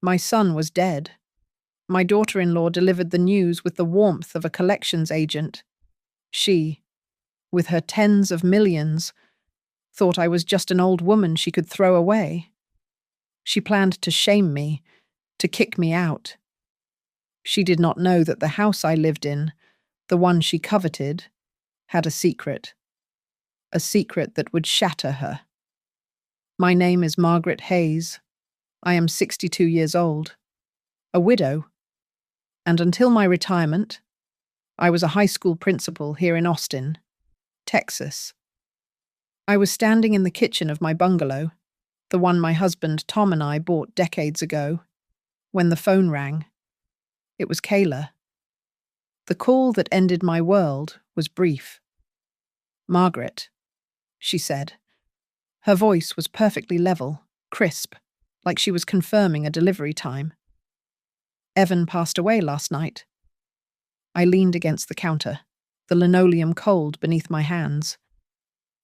My son was dead. My daughter-in-law delivered the news with the warmth of a collections agent. She, with her tens of millions, thought I was just an old woman she could throw away. She planned to shame me, to kick me out. She did not know that the house I lived in, the one she coveted, had a secret that would shatter her. My name is Margaret Hayes. I am 62 years old, a widow, and until my retirement, I was a high school principal here in Austin, Texas. I was standing in the kitchen of my bungalow, the one my husband Tom and I bought decades ago, when the phone rang. It was Kayla. The call that ended my world was brief. "Margaret," she said. Her voice was perfectly level, crisp, like she was confirming a delivery time. "Evan passed away last night." I leaned against the counter, the linoleum cold beneath my hands.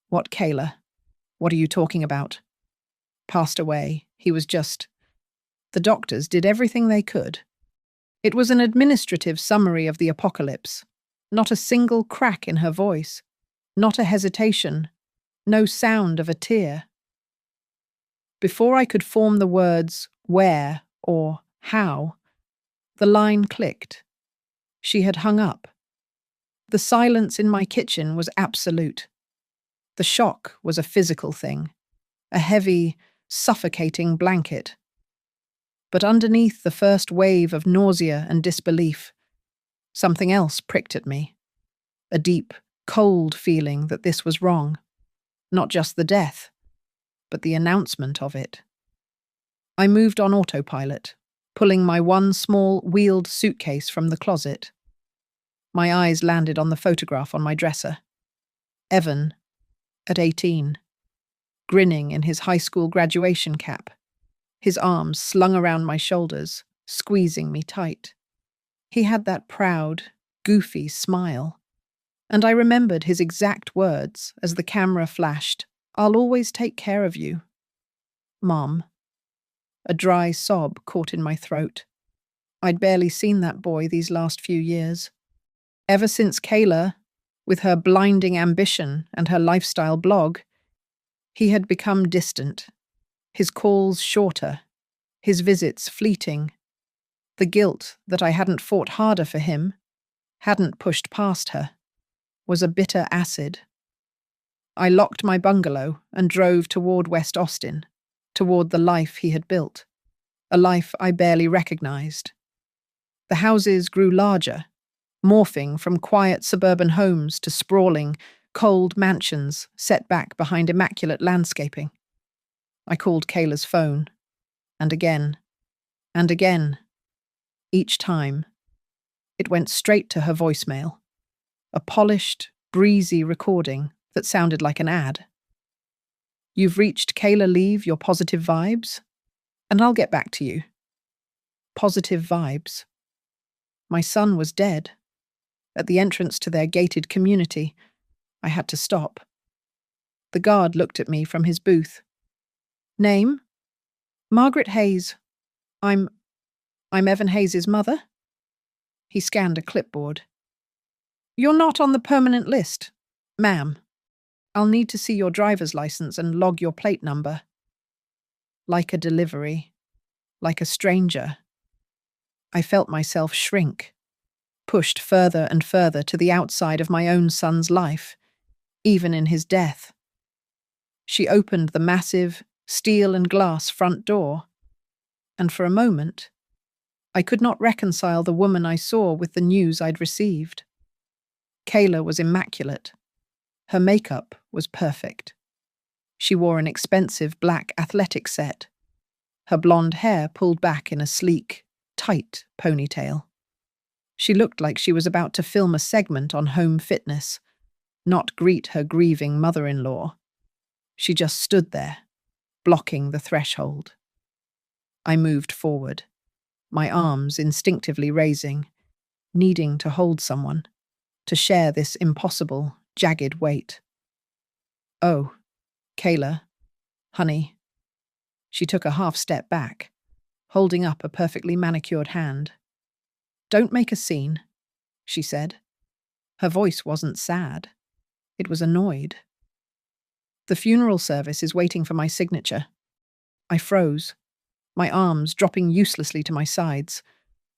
"What, Kayla? What are you talking about?" "Passed away. He was just..." The doctors did everything they could. It was an administrative summary of the apocalypse. Not a single crack in her voice. Not a hesitation. No sound of a tear. Before I could form the words where or how, the line clicked. She had hung up. The silence in my kitchen was absolute. The shock was a physical thing, a heavy, suffocating blanket. But underneath the first wave of nausea and disbelief, something else pricked at me. A deep, cold feeling that this was wrong. Not just the death, but the announcement of it. I moved on autopilot, pulling my one small, wheeled suitcase from the closet. My eyes landed on the photograph on my dresser. Evan, at 18, grinning in his high school graduation cap, his arms slung around my shoulders, squeezing me tight. He had that proud, goofy smile. And I remembered his exact words as the camera flashed, "I'll always take care of you." "Mom." A dry sob caught in my throat. I'd barely seen that boy these last few years. Ever since Kayla, with her blinding ambition and her lifestyle blog, he had become distant, his calls shorter, his visits fleeting. The guilt that I hadn't fought harder for him, hadn't pushed past her, was a bitter acid. I locked my bungalow and drove toward West Austin, toward the life he had built, a life I barely recognized. The houses grew larger, morphing from quiet suburban homes to sprawling, cold mansions set back behind immaculate landscaping. I called Kayla's phone, and again, and again. Each time, it went straight to her voicemail, a polished, breezy recording that sounded like an ad. "You've reached Kayla, leave your positive vibes, and I'll get back to you." Positive vibes. My son was dead. At the entrance to their gated community, I had to stop. The guard looked at me from his booth. "Name?" "Margaret Hayes. I'm Evan Hayes' mother." He scanned a clipboard. "You're not on the permanent list, ma'am. I'll need to see your driver's license and log your plate number." Like a delivery, like a stranger, I felt myself shrink, pushed further and further to the outside of my own son's life, even in his death. She opened the massive, steel and glass front door, and for a moment, I could not reconcile the woman I saw with the news I'd received. Kayla was immaculate. Her makeup was perfect. She wore an expensive black athletic set, her blonde hair pulled back in a sleek, tight ponytail. She looked like she was about to film a segment on home fitness, not greet her grieving mother-in-law. She just stood there, blocking the threshold. I moved forward, my arms instinctively raising, needing to hold someone, to share this impossible, jagged weight. "Oh, Kayla, honey." She took a half step back, holding up a perfectly manicured hand. "Don't make a scene," she said. Her voice wasn't sad. It was annoyed. "The funeral service is waiting for my signature." I froze, my arms dropping uselessly to my sides.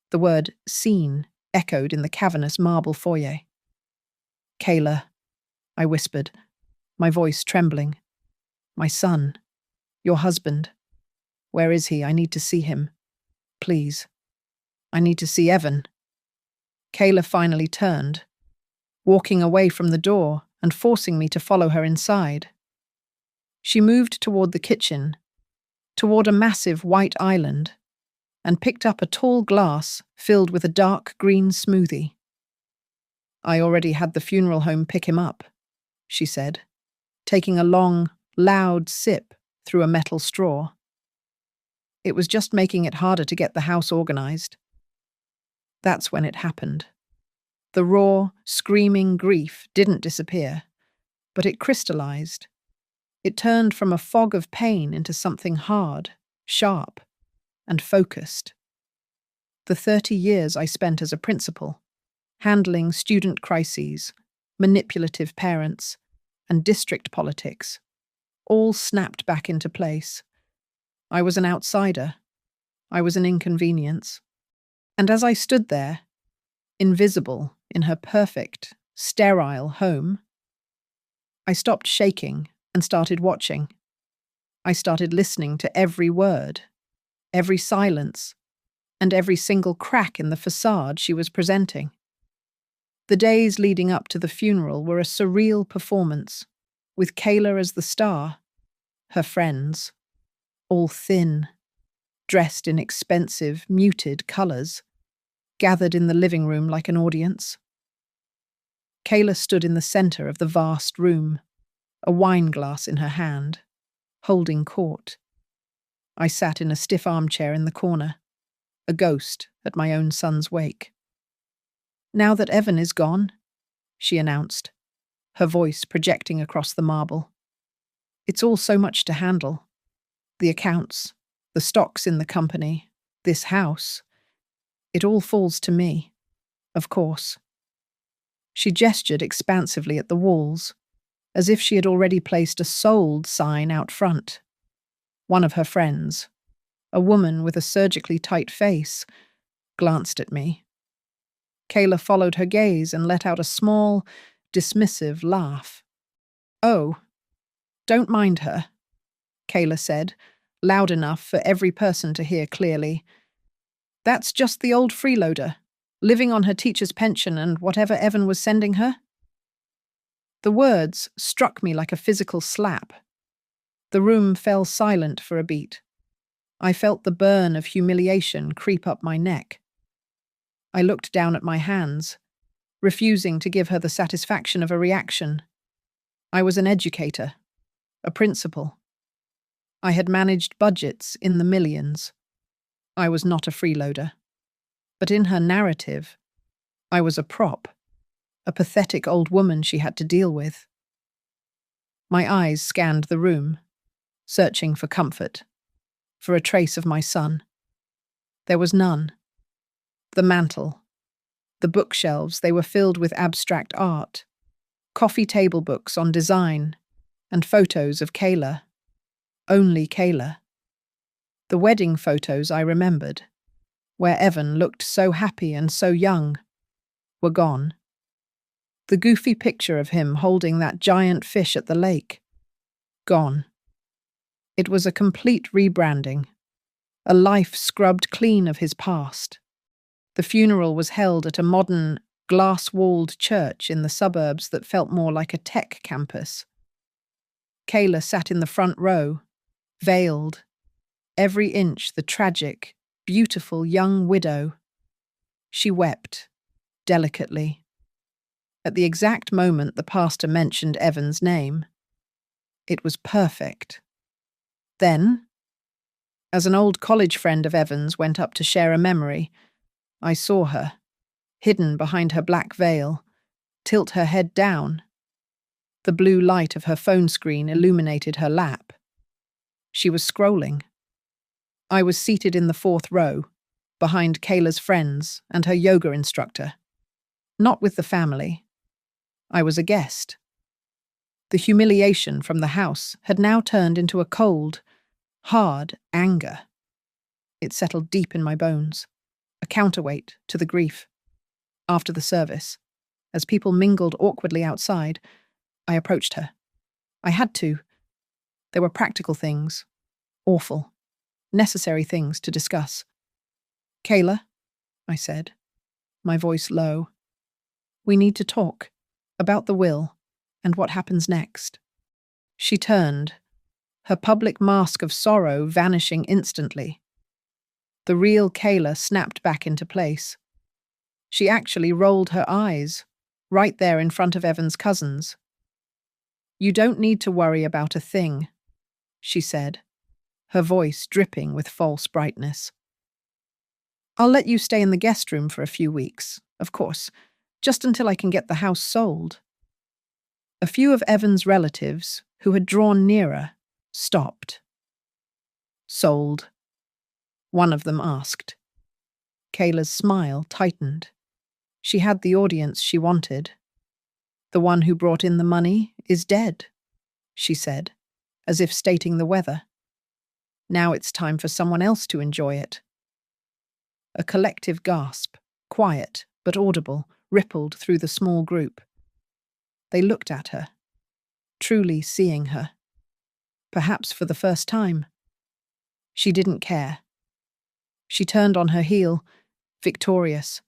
The word scene echoed in the cavernous marble foyer. "Kayla," I whispered, my voice trembling. "My son. Your husband. Where is he? I need to see him. Please. I need to see Evan." Kayla finally turned, walking away from the door and forcing me to follow her inside. She moved toward the kitchen, toward a massive white island, and picked up a tall glass filled with a dark green smoothie. "I already had the funeral home pick him up," she said, taking a long, loud sip through a metal straw. "It was just making it harder to get the house organized." That's when it happened. The raw, screaming grief didn't disappear, but it crystallized. It turned from a fog of pain into something hard, sharp, and focused. The 30 years I spent as a principal, handling student crises, manipulative parents, and district politics, all snapped back into place. I was an outsider. I was an inconvenience. And as I stood there, invisible in her perfect, sterile home, I stopped shaking and started watching. I started listening to every word, every silence, and every single crack in the facade she was presenting. The days leading up to the funeral were a surreal performance, with Kayla as the star, her friends, all thin, dressed in expensive, muted colours, gathered in the living room like an audience. Kayla stood in the centre of the vast room, a wine glass in her hand, holding court. I sat in a stiff armchair in the corner, a ghost at my own son's wake. "Now that Evan is gone," she announced, her voice projecting across the marble. "It's all so much to handle. The accounts, the stocks in the company, this house. It all falls to me, of course." She gestured expansively at the walls, as if she had already placed a sold sign out front. One of her friends, a woman with a surgically tight face, glanced at me. Kayla followed her gaze and let out a small, dismissive laugh. "Oh, don't mind her," Kayla said, loud enough for every person to hear clearly. "That's just the old freeloader, living on her teacher's pension and whatever Evan was sending her." The words struck me like a physical slap. The room fell silent for a beat. I felt the burn of humiliation creep up my neck. I looked down at my hands, refusing to give her the satisfaction of a reaction. I was an educator, a principal. I had managed budgets in the millions. I was not a freeloader. But in her narrative, I was a prop, a pathetic old woman she had to deal with. My eyes scanned the room, searching for comfort, for a trace of my son. There was none. The mantel, the bookshelves, they were filled with abstract art, coffee table books on design, and photos of Kayla. Only Kayla. The wedding photos I remembered, where Evan looked so happy and so young, were gone. The goofy picture of him holding that giant fish at the lake, gone. It was a complete rebranding, a life scrubbed clean of his past. The funeral was held at a modern, glass-walled church in the suburbs that felt more like a tech campus. Kayla sat in the front row, veiled, every inch the tragic, beautiful young widow. She wept, delicately. At the exact moment the pastor mentioned Evan's name. It was perfect. Then, as an old college friend of Evan's went up to share a memory, I saw her, hidden behind her black veil, tilt her head down. The blue light of her phone screen illuminated her lap. She was scrolling. I was seated in the fourth row, behind Kayla's friends and her yoga instructor. Not with the family. I was a guest. The humiliation from the house had now turned into a cold, hard anger. It settled deep in my bones, a counterweight to the grief. After the service, as people mingled awkwardly outside, I approached her. I had to. There were practical things, awful, necessary things to discuss. "Kayla," I said, my voice low, "we need to talk about the will and what happens next." She turned, her public mask of sorrow vanishing instantly. The real Kayla snapped back into place. She actually rolled her eyes, right there in front of Evan's cousins. "You don't need to worry about a thing," she said, her voice dripping with false brightness. "I'll let you stay in the guest room for a few weeks, of course, just until I can get the house sold." A few of Evan's relatives, who had drawn nearer, stopped. "Sold?" one of them asked. Kayla's smile tightened. She had the audience she wanted. "The one who brought in the money is dead," she said, as if stating the weather. "Now it's time for someone else to enjoy it." A collective gasp, quiet but audible, rippled through the small group. They looked at her, truly seeing her. Perhaps for the first time. She didn't care. She turned on her heel, victorious,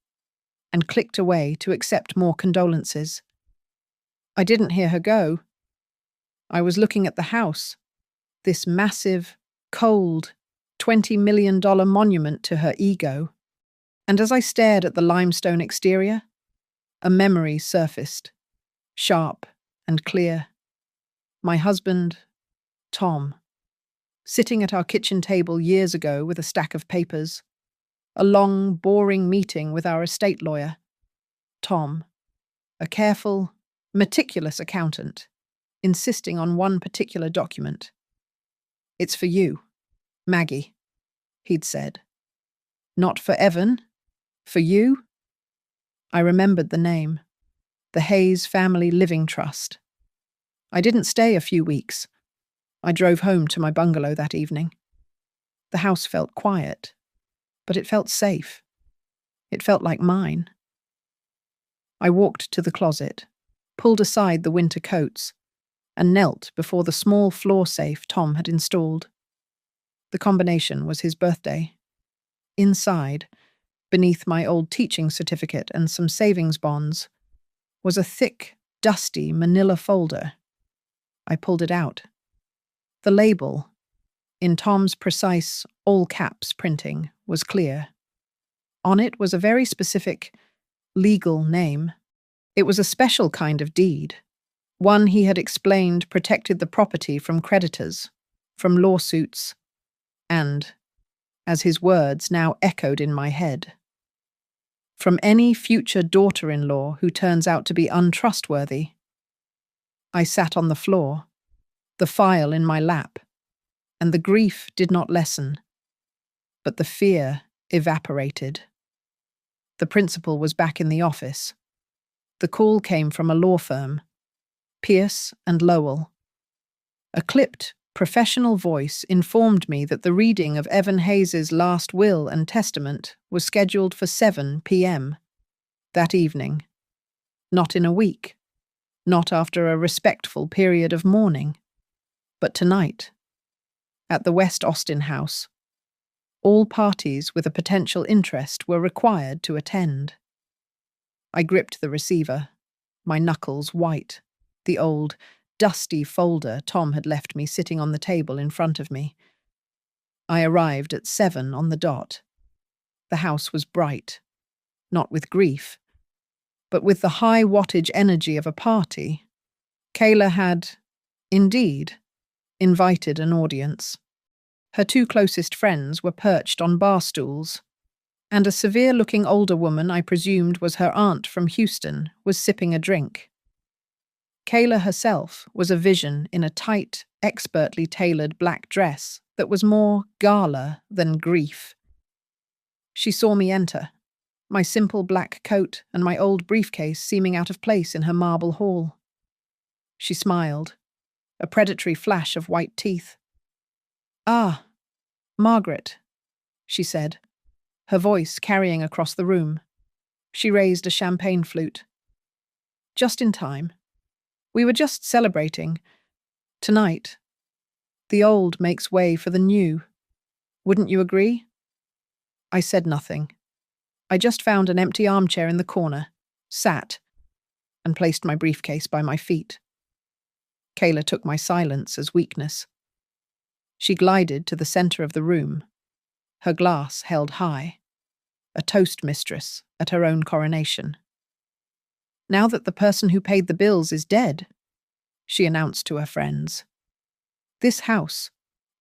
and clicked away to accept more condolences. I didn't hear her go. I was looking at the house, this massive, cold, $20 million monument to her ego, and as I stared at the limestone exterior, a memory surfaced, sharp and clear. My husband, Tom, sitting at our kitchen table years ago with a stack of papers, a long, boring meeting with our estate lawyer. Tom, a careful, meticulous accountant, insisting on one particular document. "It's for you, Maggie," he'd said. "Not for Evan, for you?" I remembered the name, the Hayes Family Living Trust. I didn't stay a few weeks. I drove home to my bungalow that evening. The house felt quiet, but it felt safe. It felt like mine. I walked to the closet, pulled aside the winter coats, and knelt before the small floor safe Tom had installed. The combination was his birthday. Inside, beneath my old teaching certificate and some savings bonds, was a thick, dusty manila folder. I pulled it out. The label, in Tom's precise, all-caps printing, was clear. On it was a very specific, legal name. It was a special kind of deed, one he had explained protected the property from creditors, from lawsuits, and, as his words now echoed in my head, from any future daughter-in-law who turns out to be untrustworthy. I sat on the floor, the file in my lap, and the grief did not lessen, but the fear evaporated. The principal was back in the office. The call came from a law firm, Pierce and Lowell. A clipped, professional voice informed me that the reading of Evan Hayes's last will and testament was scheduled for 7 p.m. that evening. Not in a week, not after a respectful period of mourning, but tonight, at the West Austin house. All parties with a potential interest were required to attend. I gripped the receiver, my knuckles white, the old, dusty folder Tom had left me sitting on the table in front of me. I arrived at 7 on the dot. The house was bright, not with grief, but with the high wattage energy of a party. Kayla had, indeed, invited an audience. Her 2 closest friends were perched on bar stools, and a severe-looking older woman I presumed was her aunt from Houston was sipping a drink. Kayla herself was a vision in a tight, expertly tailored black dress that was more gala than grief. She saw me enter, my simple black coat and my old briefcase seeming out of place in her marble hall. She smiled, a predatory flash of white teeth. "Ah, Margaret," she said, her voice carrying across the room. She raised a champagne flute. "Just in time. We were just celebrating. Tonight, the old makes way for the new. Wouldn't you agree?" I said nothing. I just found an empty armchair in the corner, sat, and placed my briefcase by my feet. Kayla took my silence as weakness. She glided to the center of the room, her glass held high, a toast mistress at her own coronation. "Now that the person who paid the bills is dead," she announced to her friends, "this house,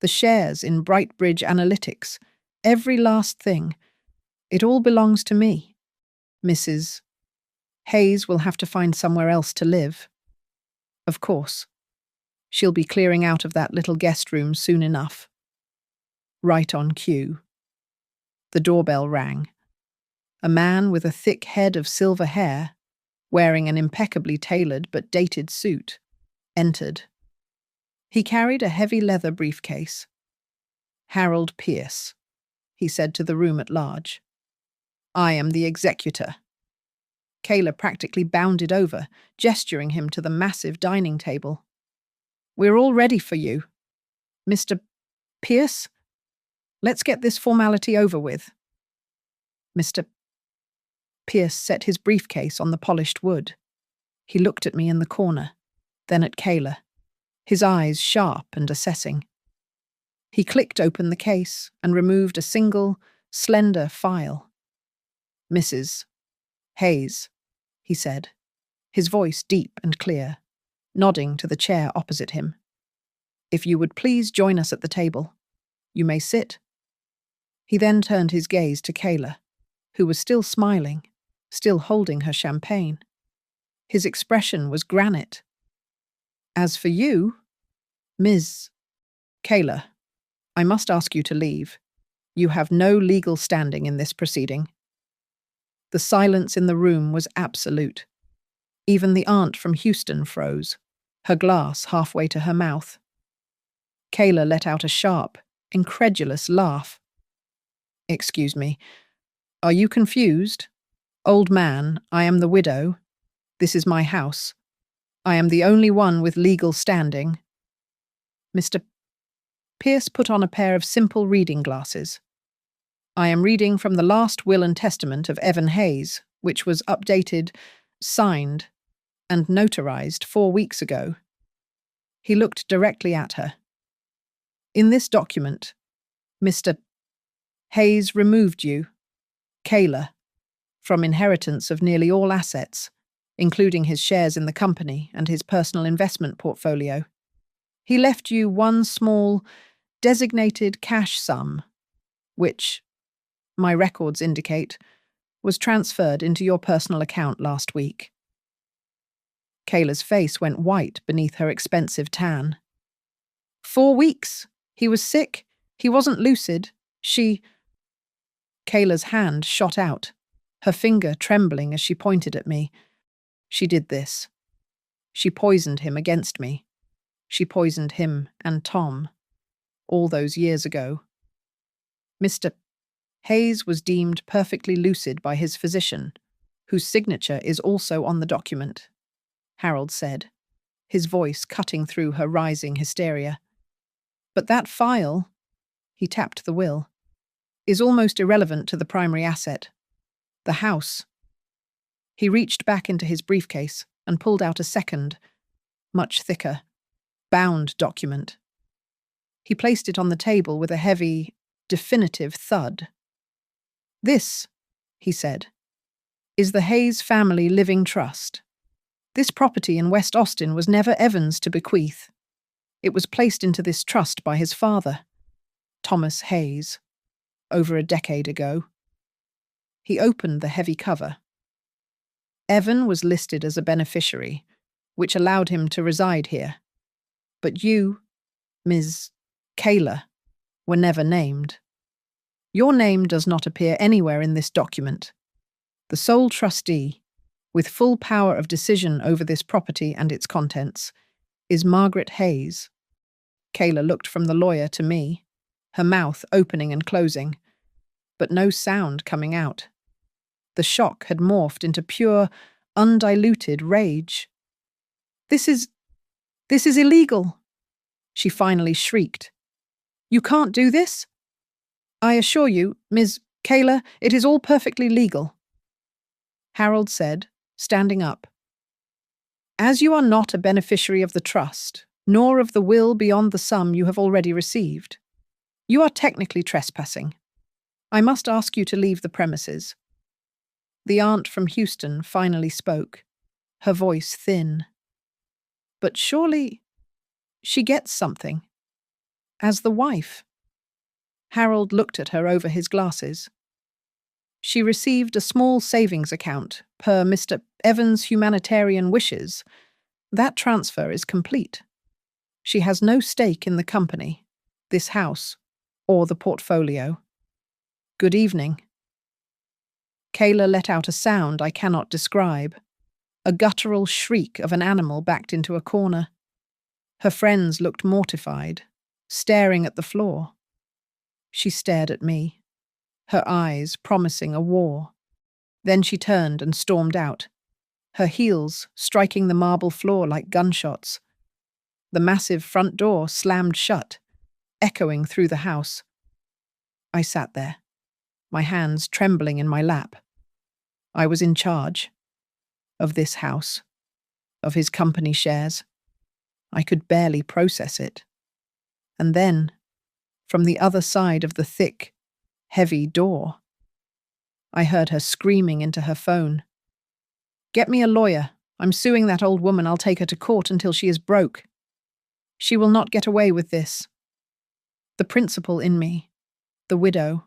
the shares in Brightbridge Analytics, every last thing, it all belongs to me. Mrs. Hayes will have to find somewhere else to live. Of course, she'll be clearing out of that little guest room soon enough." Right on cue. The doorbell rang. A man with a thick head of silver hair, wearing an impeccably tailored but dated suit, entered. He carried a heavy leather briefcase. "Harold Pierce," he said to the room at large. "I am the executor." Kayla practically bounded over, gesturing him to the massive dining table. "We're all ready for you. Mr. Pierce, let's get this formality over with." Mr. Pierce set his briefcase on the polished wood. He looked at me in the corner, then at Kayla, his eyes sharp and assessing. He clicked open the case and removed a single, slender file. "Mrs. Hayes," he said, his voice deep and clear, nodding to the chair opposite him. "If you would please join us at the table. You may sit." He then turned his gaze to Kayla, who was still smiling, still holding her champagne. His expression was granite. "As for you, Ms. Kayla, I must ask you to leave. You have no legal standing in this proceeding." The silence in the room was absolute. Even the aunt from Houston froze, her glass halfway to her mouth. Kayla let out a sharp, incredulous laugh. "Excuse me, are you confused? Old man, I am the widow. This is my house. I am the only one with legal standing." Mr. Pierce put on a pair of simple reading glasses. "I am reading from the last will and testament of Evan Hayes, which was updated, signed, and notarized 4 weeks ago." He looked directly at her. "In this document, Mr. Hayes removed you, Kayla, from inheritance of nearly all assets, including his shares in the company and his personal investment portfolio. He left you one small, designated cash sum, which, my records indicate, was transferred into your personal account last week." Kayla's face went white beneath her expensive tan. 4 weeks. He was sick. He wasn't lucid. Kayla's hand shot out, her finger trembling as she pointed at me. "She did this. She poisoned him against me. She poisoned him and Tom, all those years ago." Mr. Hayes was deemed perfectly lucid by his physician, whose signature is also on the document, Harold said, his voice cutting through her rising hysteria. "But that file," he tapped the will, "is almost irrelevant to the primary asset, the house." He reached back into his briefcase and pulled out a second, much thicker, bound document. He placed it on the table with a heavy, definitive thud. "This," he said, "is the Hayes Family Living Trust. This property in West Austin was never Evan's to bequeath. It was placed into this trust by his father, Thomas Hayes, over a decade ago." He opened the heavy cover. Evan was listed as a beneficiary, which allowed him to reside here. But you, Ms. Kayla, were never named. Your name does not appear anywhere in this document. The sole trustee, with full power of decision over this property and its contents, is Margaret Hayes. Kayla looked from the lawyer to me, her mouth opening and closing, but no sound coming out. The shock had morphed into pure, undiluted rage. This is illegal, she finally shrieked. You can't do this? I assure you, Ms. Kayla, it is all perfectly legal. Harold said, standing up. As you are not a beneficiary of the trust, nor of the will beyond the sum you have already received, you are technically trespassing. I must ask you to leave the premises. The aunt from Houston finally spoke, her voice thin. But surely she gets something. As the wife. Harold looked at her over his glasses. She received a small savings account per Mr. Evans' humanitarian wishes. That transfer is complete. She has no stake in the company, this house, or the portfolio. Good evening. Kayla let out a sound I cannot describe, a guttural shriek of an animal backed into a corner. Her friends looked mortified, staring at the floor. She stared at me, her eyes promising a war. Then she turned and stormed out, her heels striking the marble floor like gunshots. The massive front door slammed shut, echoing through the house. I sat there, my hands trembling in my lap. I was in charge of this house, of his company shares. I could barely process it. And then, from the other side of the thick, heavy door, I heard her screaming into her phone. Get me a lawyer. I'm suing that old woman. I'll take her to court until she is broke. She will not get away with this. The principal in me, the widow,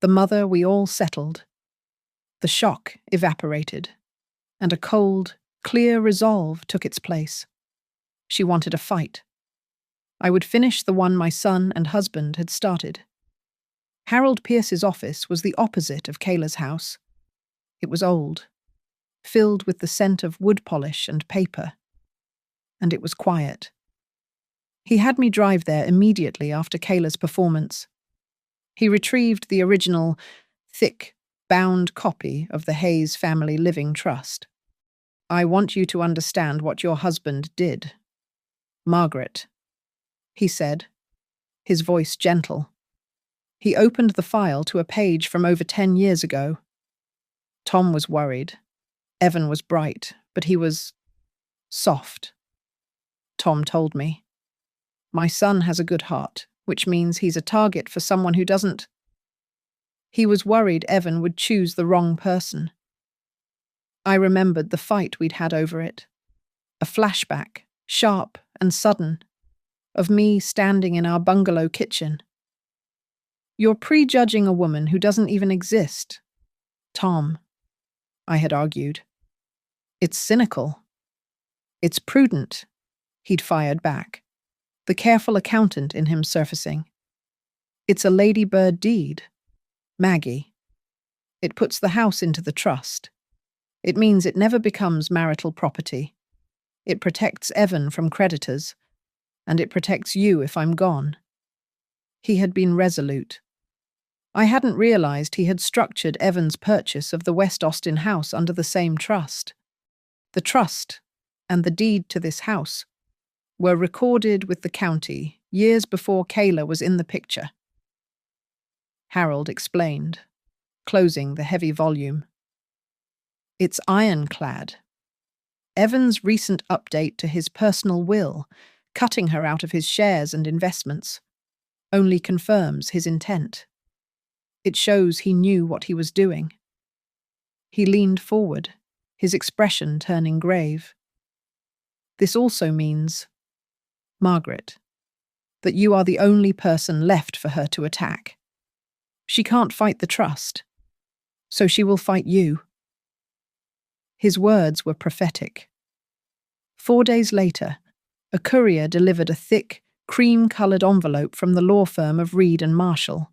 the mother we all settled. The shock evaporated, and a cold, clear resolve took its place. She wanted a fight. I would finish the one my son and husband had started. Harold Pierce's office was the opposite of Kayla's house. It was old, filled with the scent of wood polish and paper, and it was quiet. He had me drive there immediately after Kayla's performance. He retrieved the original, thick, bound copy of the Hayes Family Living Trust. I want you to understand what your husband did. Margaret, he said, his voice gentle. He opened the file to a page from over 10 years ago. Tom was worried. Evan was bright, but he was soft. Tom told me. My son has a good heart, which means he's a target for someone who doesn't. He was worried Evan would choose the wrong person. I remembered the fight we'd had over it. A flashback, sharp and sudden, of me standing in our bungalow kitchen. You're prejudging a woman who doesn't even exist, Tom, I had argued. It's cynical. It's prudent, he'd fired back, the careful accountant in him surfacing. It's a ladybird deed, Maggie. It puts the house into the trust. It means it never becomes marital property. It protects Evan from creditors, and it protects you if I'm gone. He had been resolute. I hadn't realized he had structured Evan's purchase of the West Austin house under the same trust. The trust and the deed to this house were recorded with the county years before Kayla was in the picture. Harold explained, closing the heavy volume. It's ironclad. Evan's recent update to his personal will, cutting her out of his shares and investments, only confirms his intent. It shows he knew what he was doing. He leaned forward, his expression turning grave. This also means, Margaret, that you are the only person left for her to attack. She can't fight the trust, so she will fight you. His words were prophetic. 4 days later, a courier delivered a thick, cream-coloured envelope from the law firm of Reed and Marshall.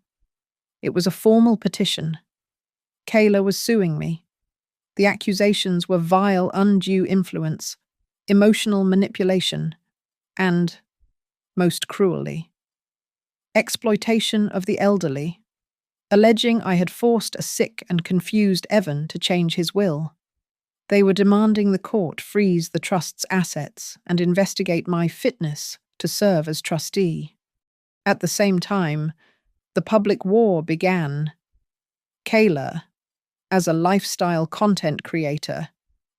It was a formal petition. Kayla was suing me. The accusations were vile undue influence, emotional manipulation, and, most cruelly, exploitation of the elderly, alleging I had forced a sick and confused Evan to change his will. They were demanding the court freeze the trust's assets and investigate my fitness to serve as trustee. At the same time, the public war began. Kayla, as a lifestyle content creator,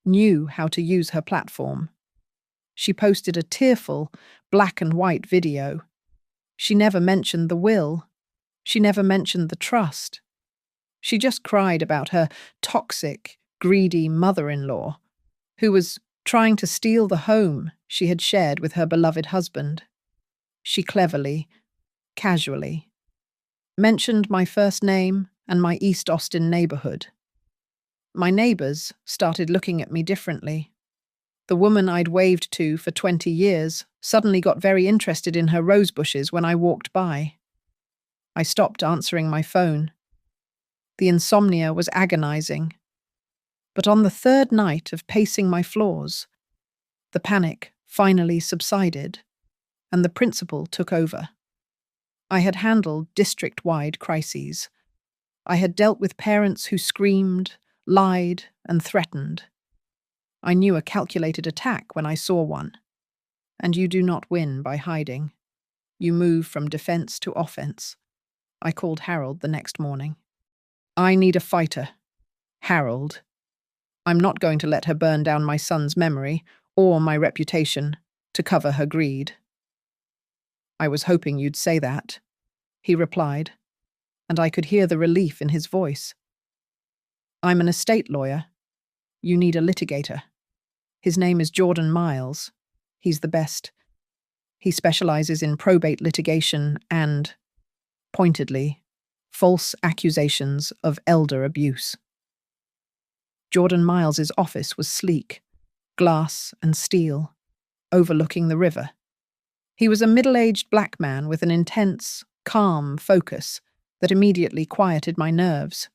knew how to use her platform. She posted a tearful, black and white video. She never mentioned the will. She never mentioned the trust. She just cried about her toxic, greedy mother-in-law, who was trying to steal the home she had shared with her beloved husband. She cleverly, casually, mentioned my first name and my East Austin neighborhood. My neighbors started looking at me differently. The woman I'd waved to for 20 years suddenly got very interested in her rose bushes when I walked by. I stopped answering my phone. The insomnia was agonizing. But on the third night of pacing my floors, the panic finally subsided, and the principal took over. I had handled district-wide crises. I had dealt with parents who screamed, lied, and threatened. I knew a calculated attack when I saw one. And you do not win by hiding. You move from defense to offense. I called Harold the next morning. I need a fighter. Harold. I'm not going to let her burn down my son's memory or my reputation to cover her greed. I was hoping you'd say that, he replied, and I could hear the relief in his voice. I'm an estate lawyer. You need a litigator. His name is Jordan Miles. He's the best. He specializes in probate litigation and, pointedly, false accusations of elder abuse. Jordan Miles's office was sleek, glass and steel, overlooking the river. He was a middle-aged black man with an intense, calm focus that immediately quieted my nerves.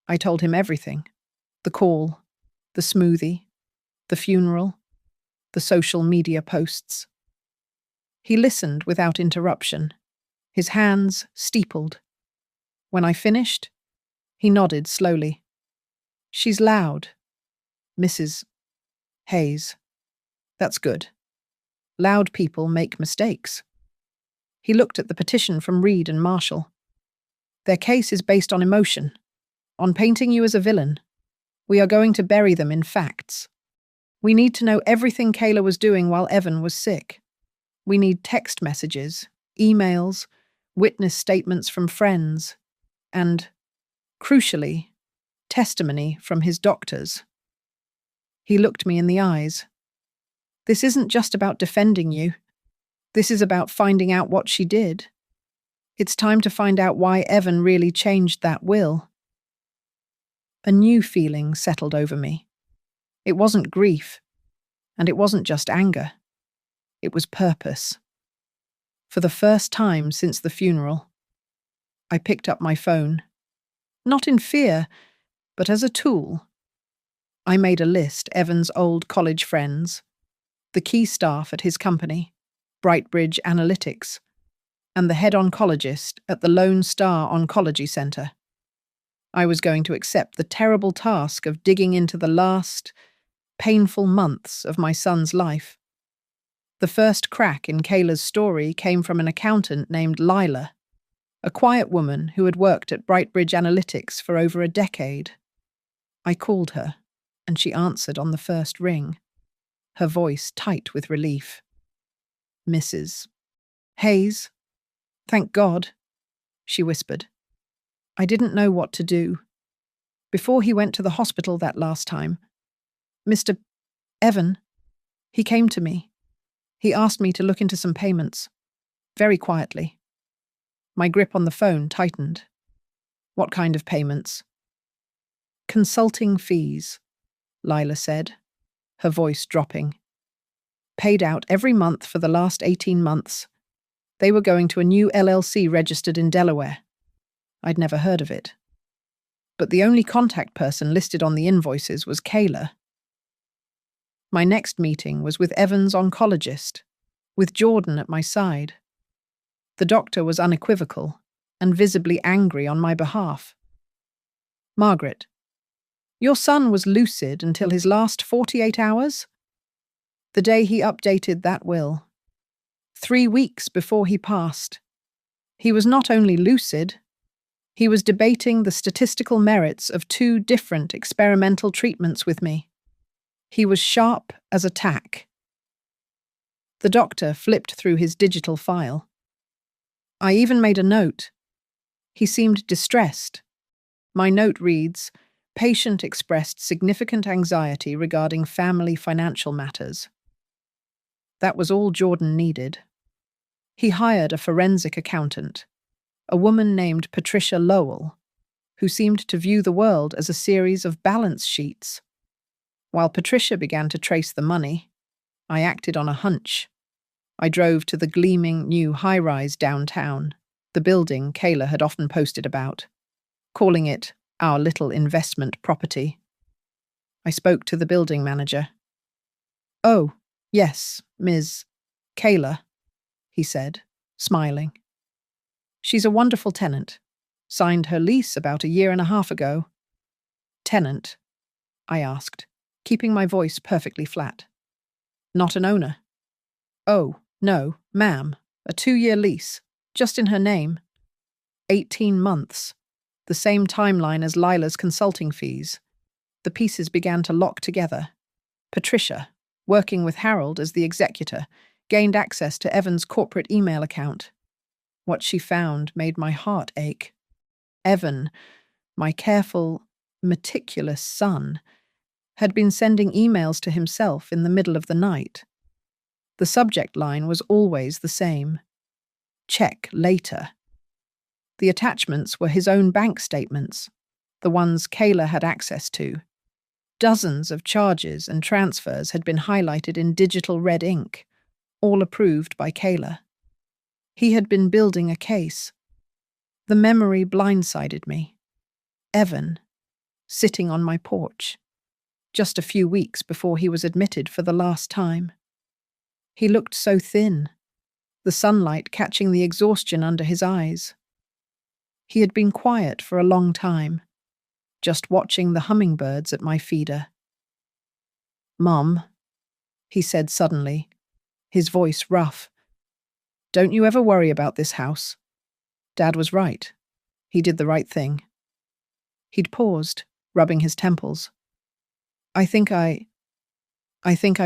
I told him everything: the call, the smoothie, the funeral, the social media posts. He listened without interruption, his hands steepled. When I finished, he nodded slowly. She's loud. Mrs. Hayes. That's good. Loud people make mistakes. He looked at the petition from Reed and Marshall. Their case is based on emotion, on painting you as a villain. We are going to bury them in facts. We need to know everything Kayla was doing while Evan was sick. We need text messages, emails, witness statements from friends, and, crucially, testimony from his doctors. He looked me in the eyes. This isn't just about defending you. This is about finding out what she did. It's time to find out why Evan really changed that will. A new feeling settled over me. It wasn't grief, and it wasn't just anger. It was purpose. For the first time since the funeral, I picked up my phone. Not in fear, but as a tool. I made a list: Evan's old college friends, the key staff at his company, Brightbridge Analytics, and the head oncologist at the Lone Star Oncology Center. I was going to accept the terrible task of digging into the last, painful months of my son's life. The first crack in Kayla's story came from an accountant named Lila, a quiet woman who had worked at Brightbridge Analytics for over a decade. I called her, and she answered on the first ring, her voice tight with relief. Mrs. Hayes. Thank God, she whispered. I didn't know what to do. Before he went to the hospital that last time, Mr. Evan, he came to me. He asked me to look into some payments, very quietly. My grip on the phone tightened. What kind of payments? Consulting fees, Lila said, her voice dropping. paid out every month for the last 18 months. They were going to a new LLC registered in Delaware. I'd never heard of it. But the only contact person listed on the invoices was Kayla. My next meeting was with Evan's oncologist, with Jordan at my side. The doctor was unequivocal and visibly angry on my behalf. "Margaret, your son was lucid until his last 48 hours? The day he updated that will. 3 weeks before he passed. He was not only lucid, he was debating the statistical merits of 2 different experimental treatments with me. He was sharp as a tack." The doctor flipped through his digital file. I even made a note. He seemed distressed. My note reads, "Patient expressed significant anxiety regarding family financial matters." That was all Jordan needed. He hired a forensic accountant, a woman named Patricia Lowell, who seemed to view the world as a series of balance sheets. While Patricia began to trace the money, I acted on a hunch. I drove to the gleaming new high-rise downtown, the building Kayla had often posted about, calling it our little investment property. I spoke to the building manager. "Oh, yes, Ms. Kayla," he said, smiling. "She's a wonderful tenant. Signed her lease about a year and a half ago." "Tenant?" I asked, keeping my voice perfectly flat. "Not an owner?" "Oh, no, ma'am. A 2-year lease, just in her name. 18 months. The same timeline as Lila's consulting fees." The pieces began to lock together. Patricia, working with Harold as the executor, gained access to Evan's corporate email account. What she found made my heart ache. Evan, my careful, meticulous son, had been sending emails to himself in the middle of the night. The subject line was always the same: "Check later." The attachments were his own bank statements, the ones Kayla had access to. Dozens of charges and transfers had been highlighted in digital red ink, all approved by Kayla. He had been building a case. The memory blindsided me. Evan, sitting on my porch, just a few weeks before he was admitted for the last time. He looked so thin, the sunlight catching the exhaustion under his eyes. He had been quiet for a long time, just watching the hummingbirds at my feeder. "Mom," he said suddenly, his voice rough, "don't you ever worry about this house. Dad was right. He did the right thing." He'd paused, rubbing his temples. I think I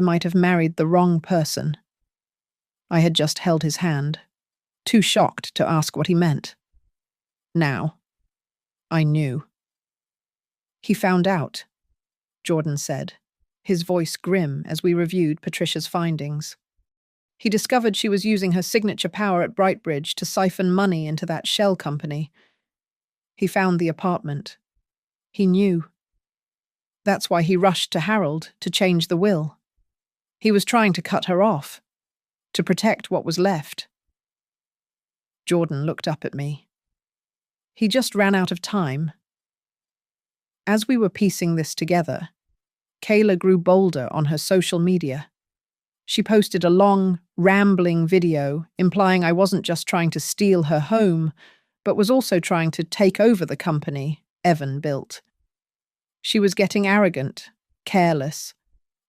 might have married the wrong person." I had just held his hand, too shocked to ask what he meant. Now, I knew. "He found out," Jordan said, his voice grim as we reviewed Patricia's findings. "He discovered she was using her signature power at Brightbridge to siphon money into that shell company. He found the apartment. He knew. That's why he rushed to Harold to change the will. He was trying to cut her off, to protect what was left." Jordan looked up at me. He just ran out of time. As we were piecing this together, Kayla grew bolder on her social media. She posted a long, rambling video implying I wasn't just trying to steal her home, but was also trying to take over the company Evan built. She was getting arrogant, careless,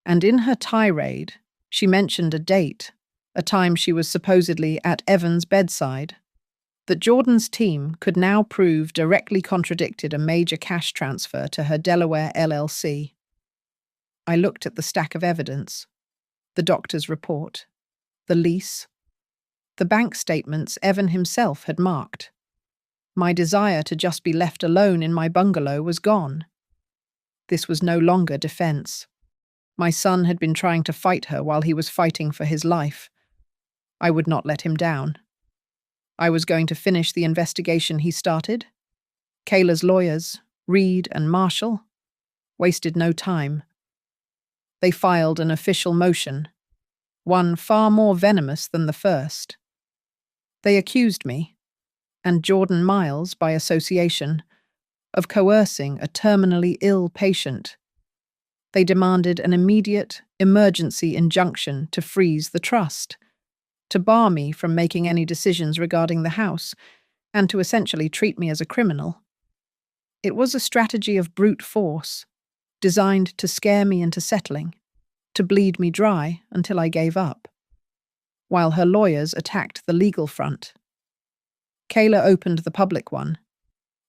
and in her tirade, she mentioned a date, a time she was supposedly at Evan's bedside, that Jordan's team could now prove directly contradicted a major cash transfer to her Delaware LLC. I looked at the stack of evidence, the doctor's report, the lease, the bank statements Evan himself had marked. My desire to just be left alone in my bungalow was gone. This was no longer defense. My son had been trying to fight her while he was fighting for his life. I would not let him down. I was going to finish the investigation he started. Kayla's lawyers, Reed and Marshall, wasted no time. They filed an official motion, one far more venomous than the first. They accused me, and Jordan Miles by association, of coercing a terminally ill patient. They demanded an immediate, emergency injunction to freeze the trust, to bar me from making any decisions regarding the house, and to essentially treat me as a criminal. It was a strategy of brute force, designed to scare me into settling, to bleed me dry until I gave up, while her lawyers attacked the legal front. Kayla opened the public one.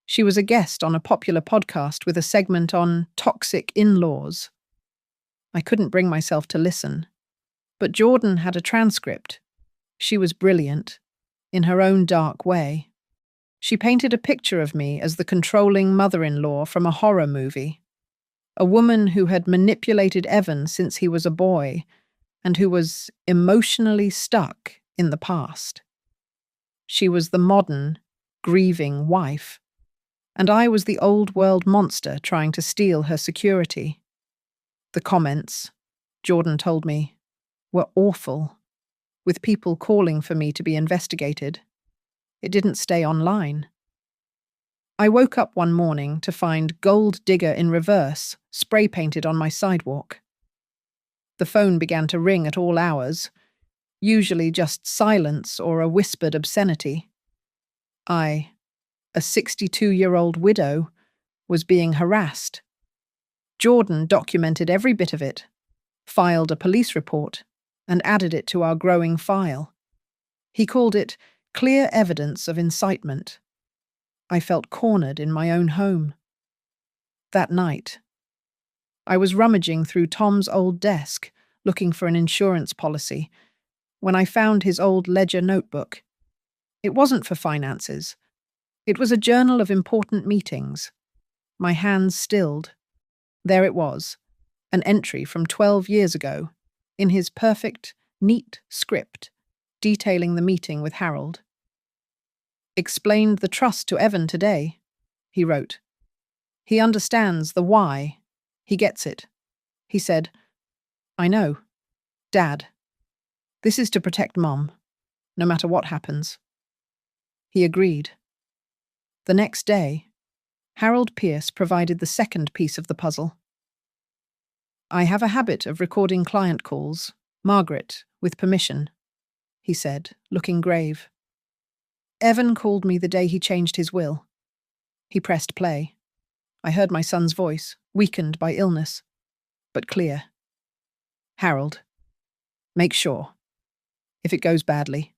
She was a guest on a popular podcast with a segment on toxic in-laws. I couldn't bring myself to listen, but Jordan had a transcript. She was brilliant, in her own dark way. She painted a picture of me as the controlling mother-in-law from a horror movie, a woman who had manipulated Evan since he was a boy and who was emotionally stuck in the past. She was the modern, grieving wife, and I was the old-world monster trying to steal her security. The comments, Jordan told me, were awful, with people calling for me to be investigated. It didn't stay online. I woke up one morning to find "Gold Digger" in reverse, spray-painted on my sidewalk. The phone began to ring at all hours, usually just silence or a whispered obscenity. I, a 62-year-old widow, was being harassed. Jordan documented every bit of it, filed a police report, and added it to our growing file. He called it clear evidence of incitement. I felt cornered in my own home. That night, I was rummaging through Tom's old desk, looking for an insurance policy, when I found his old ledger notebook. It wasn't for finances. It was a journal of important meetings. My hands stilled. There it was, an entry from 12 years ago, in his perfect, neat script, detailing the meeting with Harold. "Explained the trust to Evan today," he wrote. "He understands the why. He gets it." He said, "I know. Dad. This is to protect Mom, no matter what happens." He agreed. The next day, Harold Pierce provided the second piece of the puzzle. "I have a habit of recording client calls, Margaret, with permission," he said, looking grave. "Evan called me the day he changed his will." He pressed play. I heard my son's voice, weakened by illness, but clear. "Harold, make sure. If it goes badly,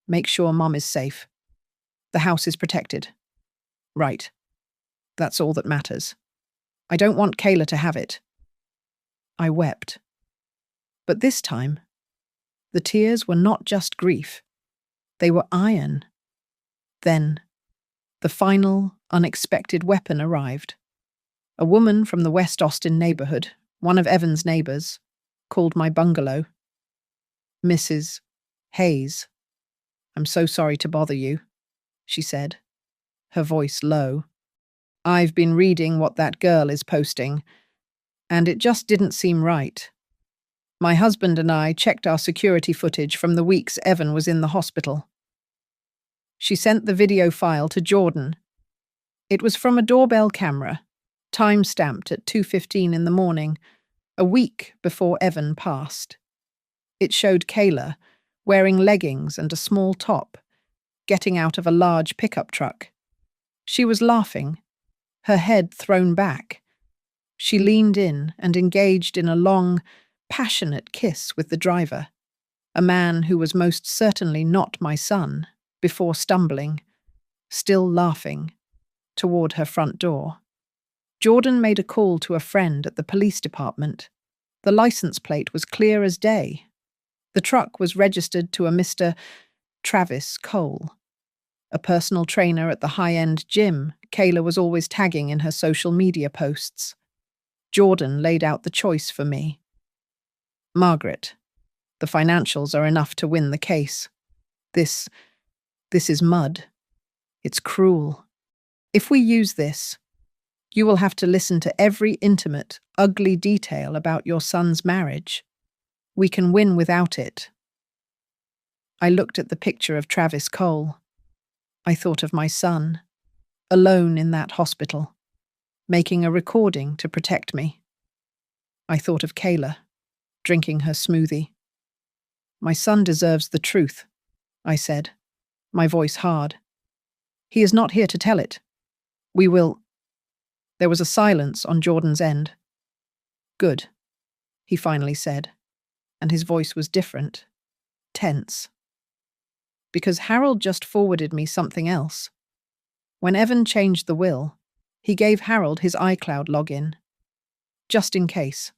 make sure Mom is safe. The house is protected. Right. That's all that matters. I don't want Kayla to have it." I wept. But this time, the tears were not just grief. They were iron. Then, the final, unexpected weapon arrived. A woman from the West Austin neighborhood, one of Evan's neighbors, called my bungalow. "Mrs. Hayes, I'm so sorry to bother you," she said, her voice low. "I've been reading what that girl is posting, and it just didn't seem right. My husband and I checked our security footage from the weeks Evan was in the hospital." She sent the video file to Jordan. It was from a doorbell camera, time-stamped at 2:15 in the morning, a week before Evan passed. It showed Kayla, wearing leggings and a small top, getting out of a large pickup truck. She was laughing, her head thrown back. She leaned in and engaged in a long, passionate kiss with the driver, a man who was most certainly not my son, before stumbling, still laughing, toward her front door. Jordan made a call to a friend at the police department. The license plate was clear as day. The truck was registered to a Mr. Travis Cole, a personal trainer at the high-end gym Kayla was always tagging in her social media posts. Jordan laid out the choice for me. "Margaret, the financials are enough to win the case. This is mud. It's cruel. If we use this, you will have to listen to every intimate, ugly detail about your son's marriage. We can win without it. I looked at the picture of Travis Cole. I thought of my son, alone in that hospital, making a recording to protect me. I thought of Kayla, drinking her smoothie. My son deserves the truth, I said, my voice hard. He is not here to tell it. We will. There was a silence on Jordan's end. Good, he finally said, and his voice was different, tense. Because Harold just forwarded me something else. When Evan changed the will, he gave Harold his iCloud login. Just in case.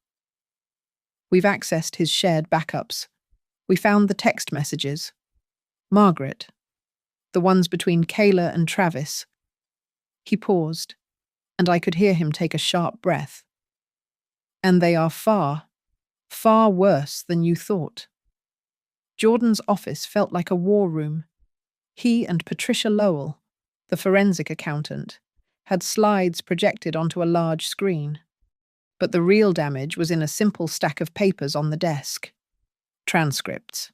We've accessed his shared backups. We found the text messages. Margaret. The ones between Kayla and Travis. He paused, and I could hear him take a sharp breath. And they are far, far worse than you thought. Jordan's office felt like a war room. He and Patricia Lowell, the forensic accountant, had slides projected onto a large screen. But the real damage was in a simple stack of papers on the desk. Transcripts.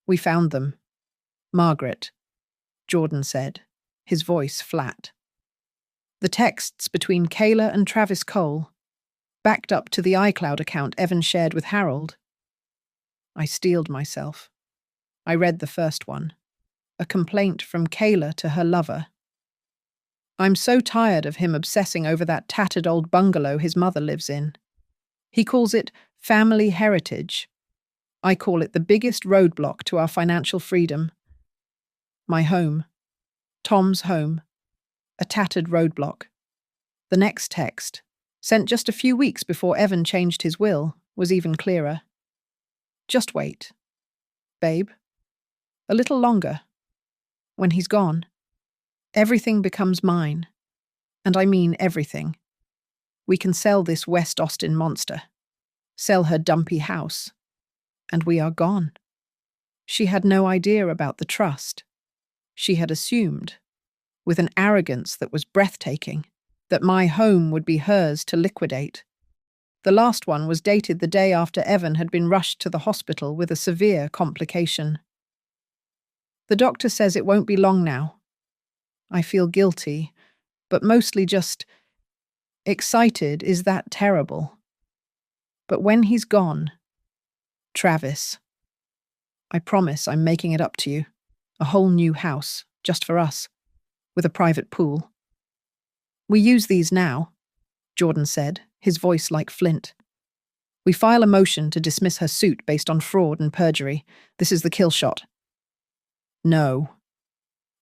We found them. Margaret, Jordan said, his voice flat. The texts between Kayla and Travis Cole, backed up to the iCloud account Evan shared with Harold. I steeled myself. I read the first one, a complaint from Kayla to her lover. I'm so tired of him obsessing over that tattered old bungalow his mother lives in. He calls it family heritage. I call it the biggest roadblock to our financial freedom. My home, Tom's home, a tattered roadblock. The next text, sent just a few weeks before Evan changed his will, was even clearer. Just wait, babe. A little longer. When he's gone, everything becomes mine. And I mean everything. We can sell this West Austin monster. Sell her dumpy house. And we are gone. She had no idea about the trust. She had assumed, with an arrogance that was breathtaking, that my home would be hers to liquidate. The last one was dated the day after Evan had been rushed to the hospital with a severe complication. The doctor says it won't be long now. I feel guilty, but mostly just excited. Is that terrible? But when he's gone, Travis, I promise I'm making it up to you. A whole new house, just for us, with a private pool. We use these now, Jordan said, his voice like flint. We file a motion to dismiss her suit based on fraud and perjury. This is the kill shot. No,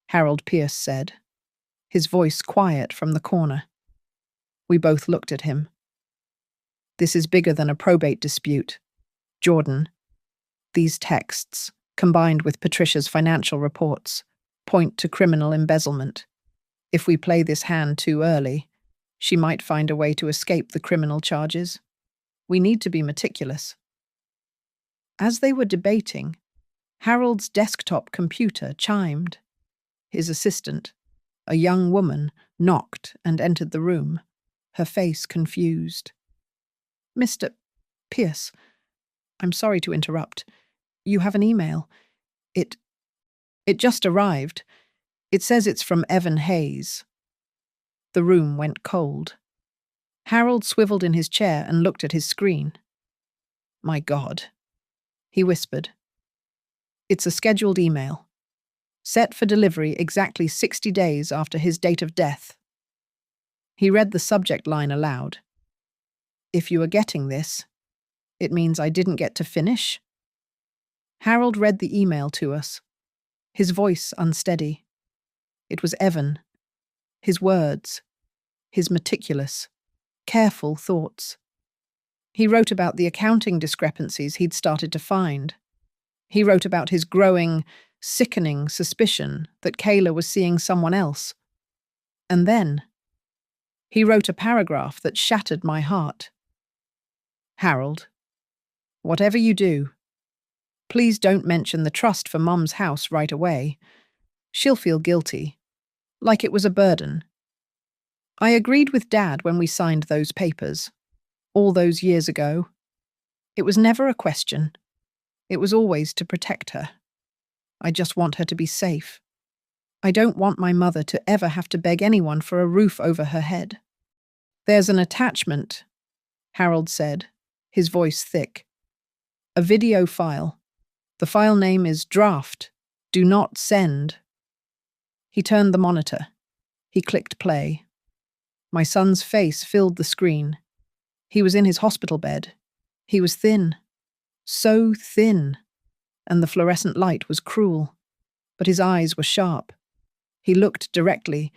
Harold Pierce said, his voice quiet from the corner. We both looked at him. This is bigger than a probate dispute. Jordan, these texts, combined with Patricia's financial reports, point to criminal embezzlement. If we play this hand too early, she might find a way to escape the criminal charges. We need to be meticulous. As they were debating, Harold's desktop computer chimed. His assistant, a young woman, knocked and entered the room, her face confused. Mr. Pierce, I'm sorry to interrupt. You have an email. It just arrived. It says it's from Evan Hayes. The room went cold. Harold swiveled in his chair and looked at his screen. My God, he whispered. It's a scheduled email, set for delivery exactly 60 days after his date of death. He read the subject line aloud. If you are getting this, it means I didn't get to finish. Harold read the email to us, his voice unsteady. It was Evan, his words, his meticulous, careful thoughts. He wrote about the accounting discrepancies he'd started to find. He wrote about his growing, sickening suspicion that Kayla was seeing someone else. And then, he wrote a paragraph that shattered my heart. Harold, whatever you do, please don't mention the trust for Mum's house right away. She'll feel guilty, like it was a burden. I agreed with Dad when we signed those papers, all those years ago. It was never a question. It was always to protect her. I just want her to be safe. I don't want my mother to ever have to beg anyone for a roof over her head. There's an attachment, Harold said, his voice thick. A video file. The file name is Draft. Do not send. He turned the monitor. He clicked play. My son's face filled the screen. He was in his hospital bed. He was thin. So thin. And the fluorescent light was cruel. But his eyes were sharp. He looked directly,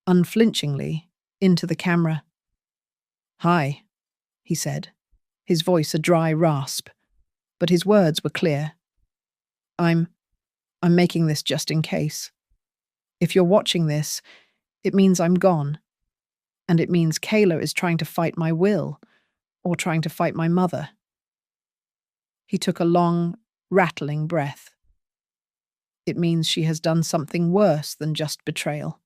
unflinchingly, into the camera. "Hi," he said, his voice a dry rasp, but his words were clear. I'm making this just in case. If you're watching this, it means I'm gone. And it means Kayla is trying to fight my will, or trying to fight my mother." He took a long, rattling breath. "It means she has done something worse than just betrayal,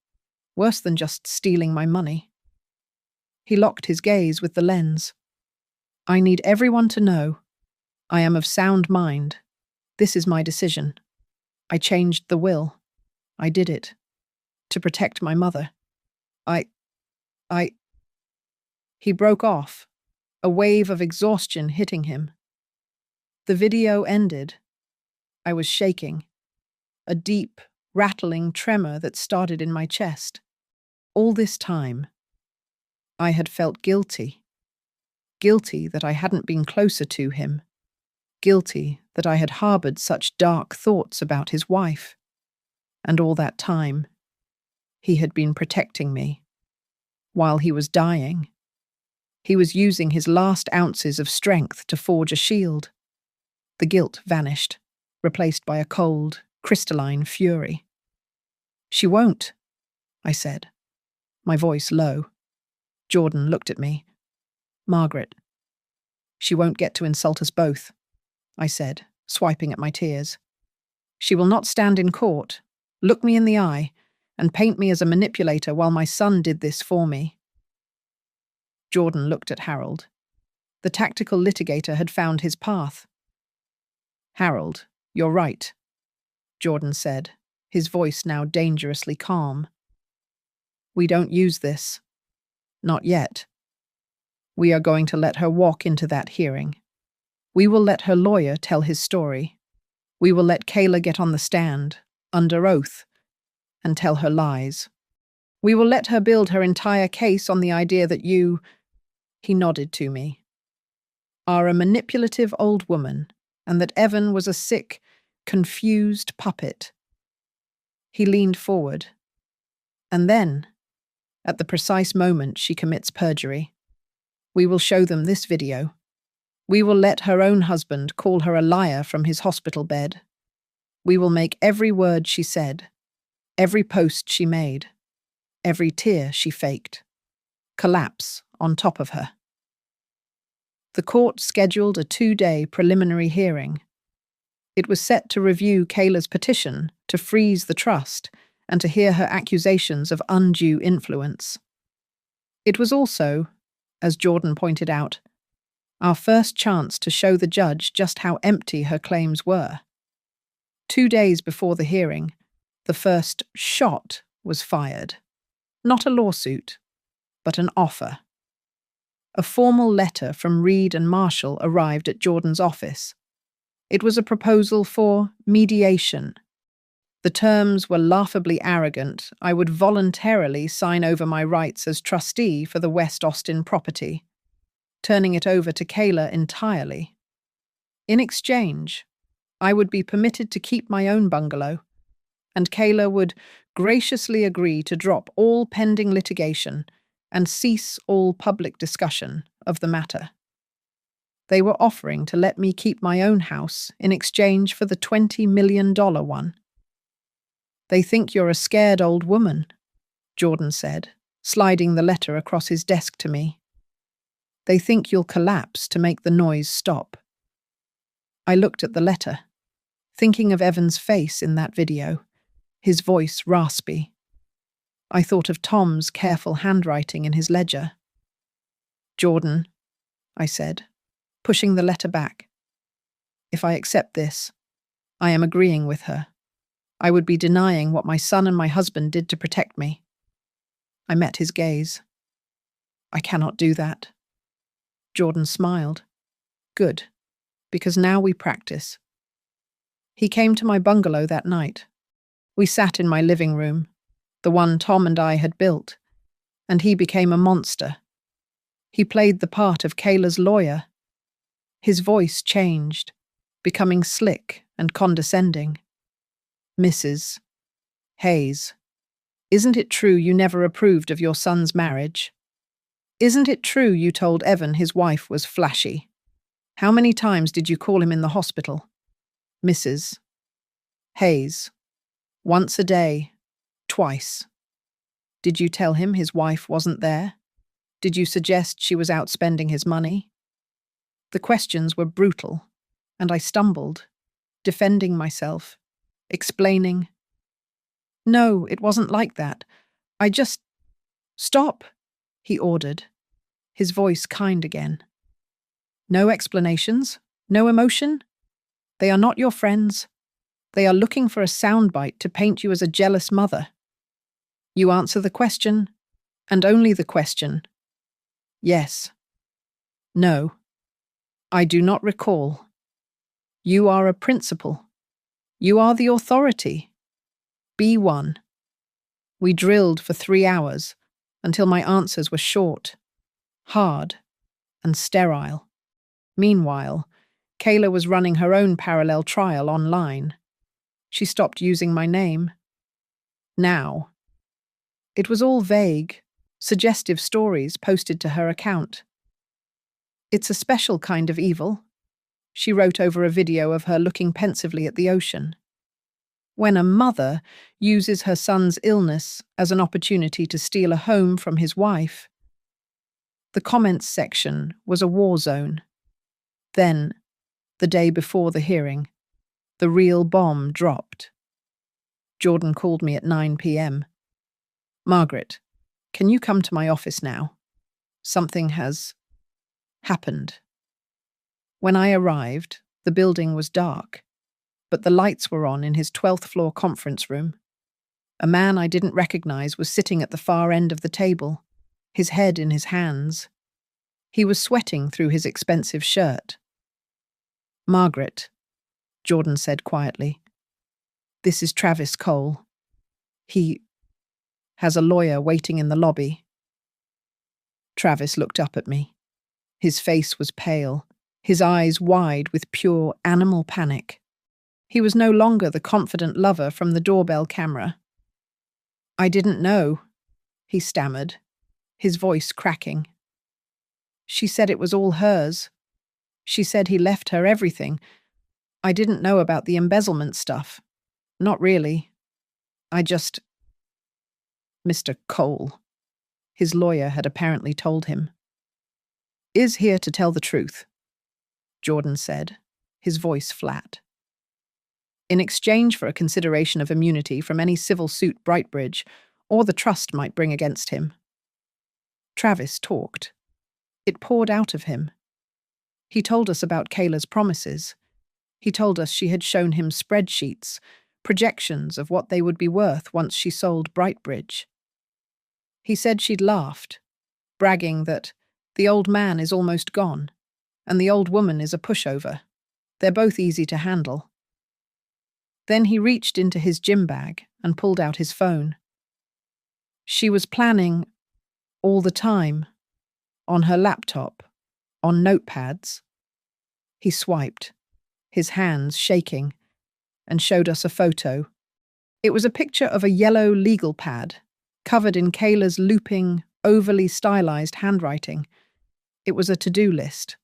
worse than just stealing my money." He locked his gaze with the lens. "I need everyone to know. I am of sound mind. This is my decision. I changed the will. I did it. To protect my mother. I... He broke off, a wave of exhaustion hitting him. The video ended. I was shaking. A deep, rattling tremor that started in my chest. All this time, I had felt guilty. Guilty that I hadn't been closer to him. Guilty that I had harbored such dark thoughts about his wife. And all that time, he had been protecting me. While he was dying, he was using his last ounces of strength to forge a shield. The guilt vanished, replaced by a cold, crystalline fury. "She won't," I said, my voice low. Jordan looked at me. "Margaret, she won't get to insult us both," I said, swiping at my tears. "She will not stand in court, look me in the eye, and paint me as a manipulator while my son did this for me." Jordan looked at Harold. The tactical litigator had found his path. "Harold, you're right," Jordan said, his voice now dangerously calm. "We don't use this. Not yet. We are going to let her walk into that hearing. We will let her lawyer tell his story. We will let Kayla get on the stand, under oath, and tell her lies. We will let her build her entire case on the idea that you," he nodded to me, "are a manipulative old woman, and that Evan was a sick, confused puppet." He leaned forward. "And then, at the precise moment she commits perjury, we will show them this video. We will let her own husband call her a liar from his hospital bed. We will make every word she said, every post she made, every tear she faked, collapse on top of her." The court scheduled a 2-day preliminary hearing. It was set to review Kayla's petition to freeze the trust and to hear her accusations of undue influence. It was also, as Jordan pointed out, our first chance to show the judge just how empty her claims were. 2 days before the hearing, the first shot was fired. Not a lawsuit, but an offer. A formal letter from Reed and Marshall arrived at Jordan's office. It was a proposal for mediation. The terms were laughably arrogant. I would voluntarily sign over my rights as trustee for the West Austin property, turning it over to Kayla entirely. In exchange, I would be permitted to keep my own bungalow, and Kayla would graciously agree to drop all pending litigation and cease all public discussion of the matter. They were offering to let me keep my own house in exchange for the $20 million one. "They think you're a scared old woman," Jordan said, sliding the letter across his desk to me. "They think you'll collapse to make the noise stop." I looked at the letter, thinking of Evan's face in that video, his voice raspy. I thought of Tom's careful handwriting in his ledger. "Jordan," I said, pushing the letter back. If I accept this, I am agreeing with her. I would be denying what my son and my husband did to protect me. I met his gaze. I cannot do that. Jordan smiled. Good, because now we practice. He came to my bungalow that night. We sat in my living room, the one Tom and I had built, and he became a monster. He played the part of Kayla's lawyer. His voice changed, becoming slick and condescending. Mrs. Hayes, isn't it true you never approved of your son's marriage? Isn't it true you told Evan his wife was flashy? How many times did you call him in the hospital? Mrs. Hayes, once a day, twice. Did you tell him his wife wasn't there? Did you suggest she was out spending his money? The questions were brutal, and I stumbled, defending myself, explaining. No, it wasn't like that. I just… Stop, he ordered, his voice kind again. No explanations, no emotion. They are not your friends. They are looking for a soundbite to paint you as a jealous mother. You answer the question, and only the question. Yes. No. I do not recall. You are a principal. You are the authority. Be one. We drilled for 3 hours until my answers were short, hard, and sterile. Meanwhile, Kayla was running her own parallel trial online. She stopped using my name. Now. It was all vague, suggestive stories posted to her account. It's a special kind of evil, she wrote over a video of her looking pensively at the ocean. When a mother uses her son's illness as an opportunity to steal a home from his wife. The comments section was a war zone. Then, the day before the hearing, the real bomb dropped. Jordan called me at 9 p.m. Margaret, can you come to my office now? Something has happened. When I arrived, the building was dark, but the lights were on in his 12th floor conference room. A man I didn't recognize was sitting at the far end of the table, his head in his hands. He was sweating through his expensive shirt. Margaret, Jordan said quietly, this is Travis Cole. He has a lawyer waiting in the lobby. Travis looked up at me. His face was pale, his eyes wide with pure animal panic. He was no longer the confident lover from the doorbell camera. I didn't know, he stammered, his voice cracking. She said it was all hers. She said he left her everything. I didn't know about the embezzlement stuff. Not really. I just… Mr. Cole, his lawyer had apparently told him, is here to tell the truth, Jordan said, his voice flat. In exchange for a consideration of immunity from any civil suit Brightbridge or the trust might bring against him. Travis talked. It poured out of him. He told us about Kayla's promises. He told us she had shown him spreadsheets, projections of what they would be worth once she sold Brightbridge. He said she'd laughed, bragging that the old man is almost gone, and the old woman is a pushover. They're both easy to handle. Then he reached into his gym bag and pulled out his phone. She was planning, all the time, on her laptop, on notepads. He swiped, his hands shaking, and showed us a photo. It was a picture of a yellow legal pad, covered in Kayla's looping, overly stylized handwriting. It was a to-do list.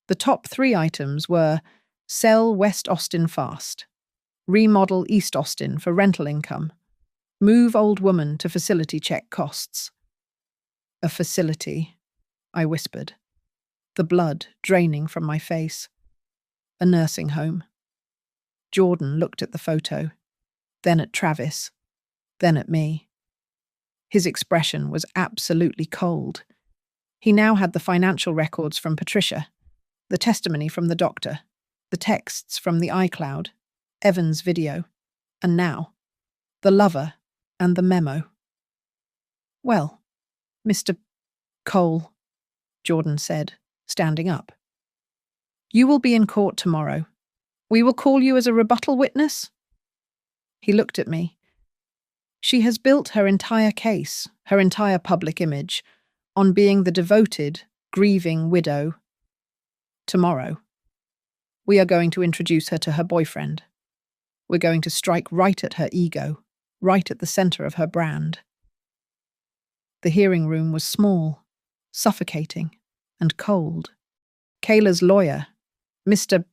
The top 3 items were sell West Austin fast, remodel East Austin for rental income, move old woman to facility check costs. A facility, I whispered, the blood draining from my face. A nursing home. Jordan looked at the photo, then at Travis, then at me. His expression was absolutely cold. He now had the financial records from Patricia. The testimony from the doctor, the texts from the iCloud, Evan's video, and now, the lover and the memo. Well, Mr. Cole, Jordan said, standing up. You will be in court tomorrow. We will call you as a rebuttal witness? He looked at me. She has built her entire case, her entire public image, on being the devoted, grieving widow. Tomorrow, we are going to introduce her to her boyfriend. We're going to strike right at her ego, right at the center of her brand. The hearing room was small, suffocating, and cold. Kayla's lawyer, Mr.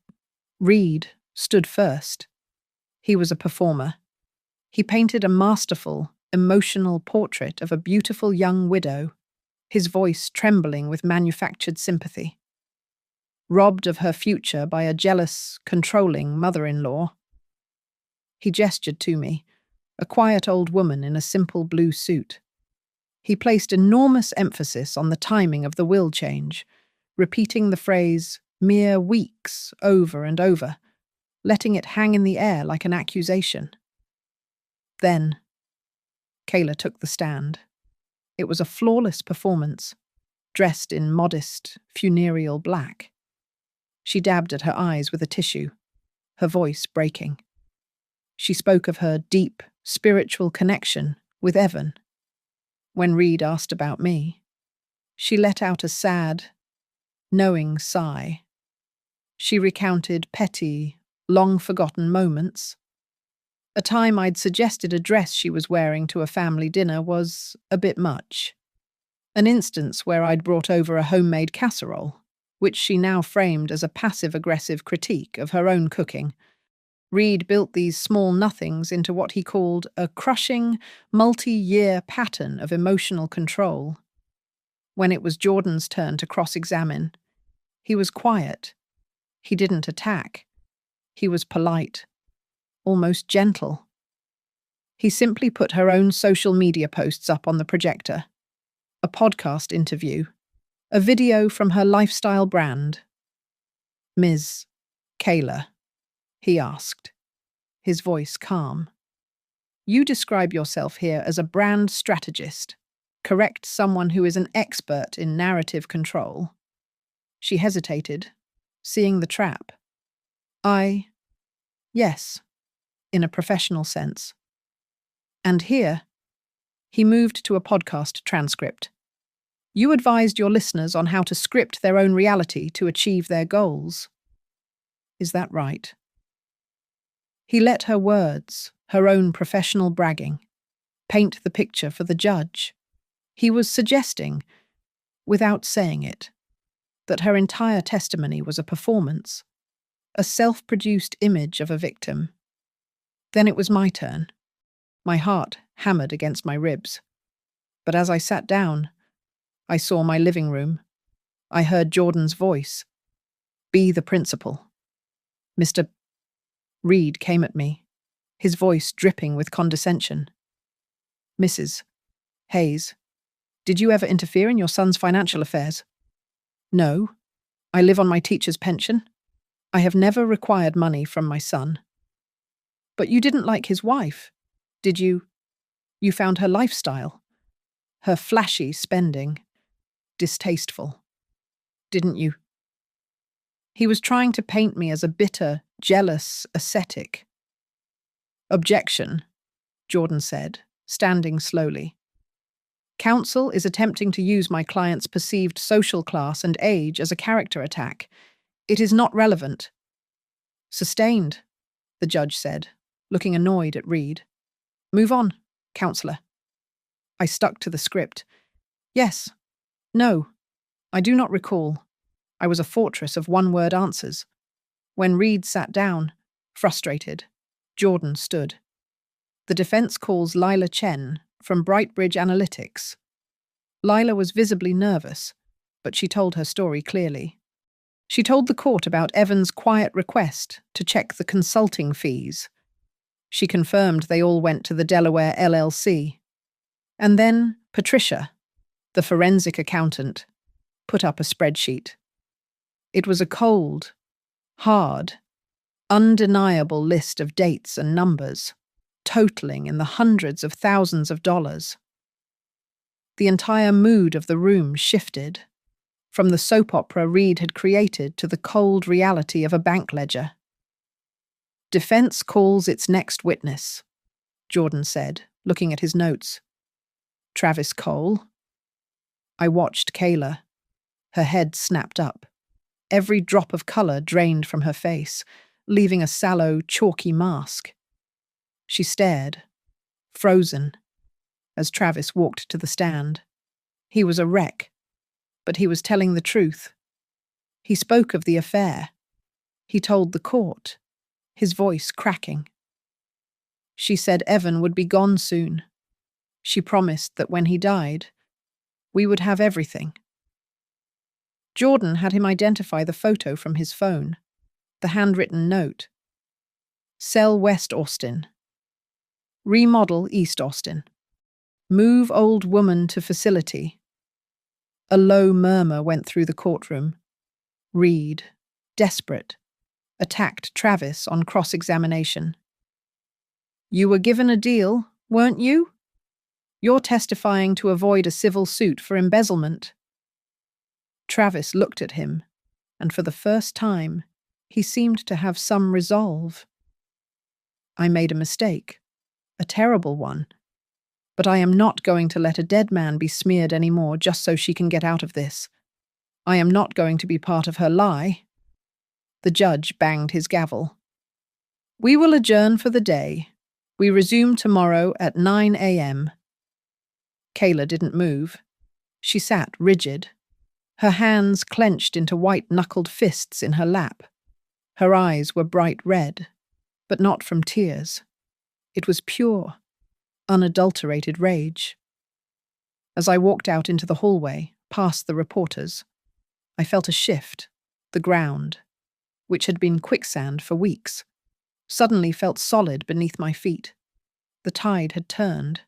Reed, stood first. He was a performer. He painted a masterful, emotional portrait of a beautiful young widow, his voice trembling with manufactured sympathy. Robbed of her future by a jealous, controlling mother-in-law. He gestured to me, a quiet old woman in a simple blue suit. He placed enormous emphasis on the timing of the will change, repeating the phrase, mere weeks, over and over, letting it hang in the air like an accusation. Then, Kayla took the stand. It was a flawless performance, dressed in modest, funereal black. She dabbed at her eyes with a tissue, her voice breaking. She spoke of her deep, spiritual connection with Evan. When Reed asked about me, she let out a sad, knowing sigh. She recounted petty, long-forgotten moments. A time I'd suggested a dress she was wearing to a family dinner was a bit much. An instance where I'd brought over a homemade casserole, which she now framed as a passive-aggressive critique of her own cooking. Reed built these small nothings into what he called a crushing, multi-year pattern of emotional control. When it was Jordan's turn to cross-examine, he was quiet. He didn't attack. He was polite, almost gentle. He simply put her own social media posts up on the projector, a podcast interview, a video from her lifestyle brand. Ms. Kayla, he asked, his voice calm. You describe yourself here as a brand strategist, correct? Someone who is an expert in narrative control. She hesitated, seeing the trap. Yes, in a professional sense. And here, he moved to a podcast transcript. You advised your listeners on how to script their own reality to achieve their goals. Is that right? He let her words, her own professional bragging, paint the picture for the judge. He was suggesting, without saying it, that her entire testimony was a performance, a self-produced image of a victim. Then it was my turn. My heart hammered against my ribs. But as I sat down, I saw my living room. I heard Jordan's voice. Be the principal. Mr. Reed came at me, his voice dripping with condescension. Mrs. Hayes, did you ever interfere in your son's financial affairs? No. I live on my teacher's pension. I have never required money from my son. But you didn't like his wife, did you? You found her lifestyle, her flashy spending, distasteful, didn't you? He was trying to paint me as a bitter, jealous ascetic. Objection, Jordan said, standing slowly. Counsel is attempting to use my client's perceived social class and age as a character attack. It is not relevant. Sustained, the judge said, looking annoyed at Reed. Move on, counselor. I stuck to the script. Yes. No. I do not recall. I was a fortress of one-word answers. When Reed sat down, frustrated, Jordan stood. The defense calls Lila Chen from Brightbridge Analytics. Lila was visibly nervous, but she told her story clearly. She told the court about Evan's quiet request to check the consulting fees. She confirmed they all went to the Delaware LLC. And then Patricia, the forensic accountant, put up a spreadsheet. It was a cold, hard, undeniable list of dates and numbers, totaling in the hundreds of thousands of dollars. The entire mood of the room shifted, from the soap opera Reed had created to the cold reality of a bank ledger. "Defense calls its next witness," Jordan said, looking at his notes. "Travis Cole." I watched Kayla. Her head snapped up. Every drop of colour drained from her face, leaving a sallow, chalky mask. She stared, frozen, as Travis walked to the stand. He was a wreck, but he was telling the truth. He spoke of the affair. He told the court, his voice cracking. She said Evan would be gone soon. She promised that when he died, we would have everything. Jordan had him identify the photo from his phone, the handwritten note. "Sell West Austin. Remodel East Austin. Move old woman to facility." A low murmur went through the courtroom. Reed, desperate, attacked Travis on cross-examination. "You were given a deal, weren't you? You're testifying to avoid a civil suit for embezzlement." Travis looked at him, and for the first time, he seemed to have some resolve. "I made a mistake, a terrible one. But I am not going to let a dead man be smeared anymore just so she can get out of this. I am not going to be part of her lie." The judge banged his gavel. "We will adjourn for the day. We resume tomorrow at 9 a.m. Kayla didn't move. She sat rigid, her hands clenched into white-knuckled fists in her lap. Her eyes were bright red, but not from tears. It was pure, unadulterated rage. As I walked out into the hallway, past the reporters, I felt a shift. The ground, which had been quicksand for weeks, suddenly felt solid beneath my feet. The tide had turned.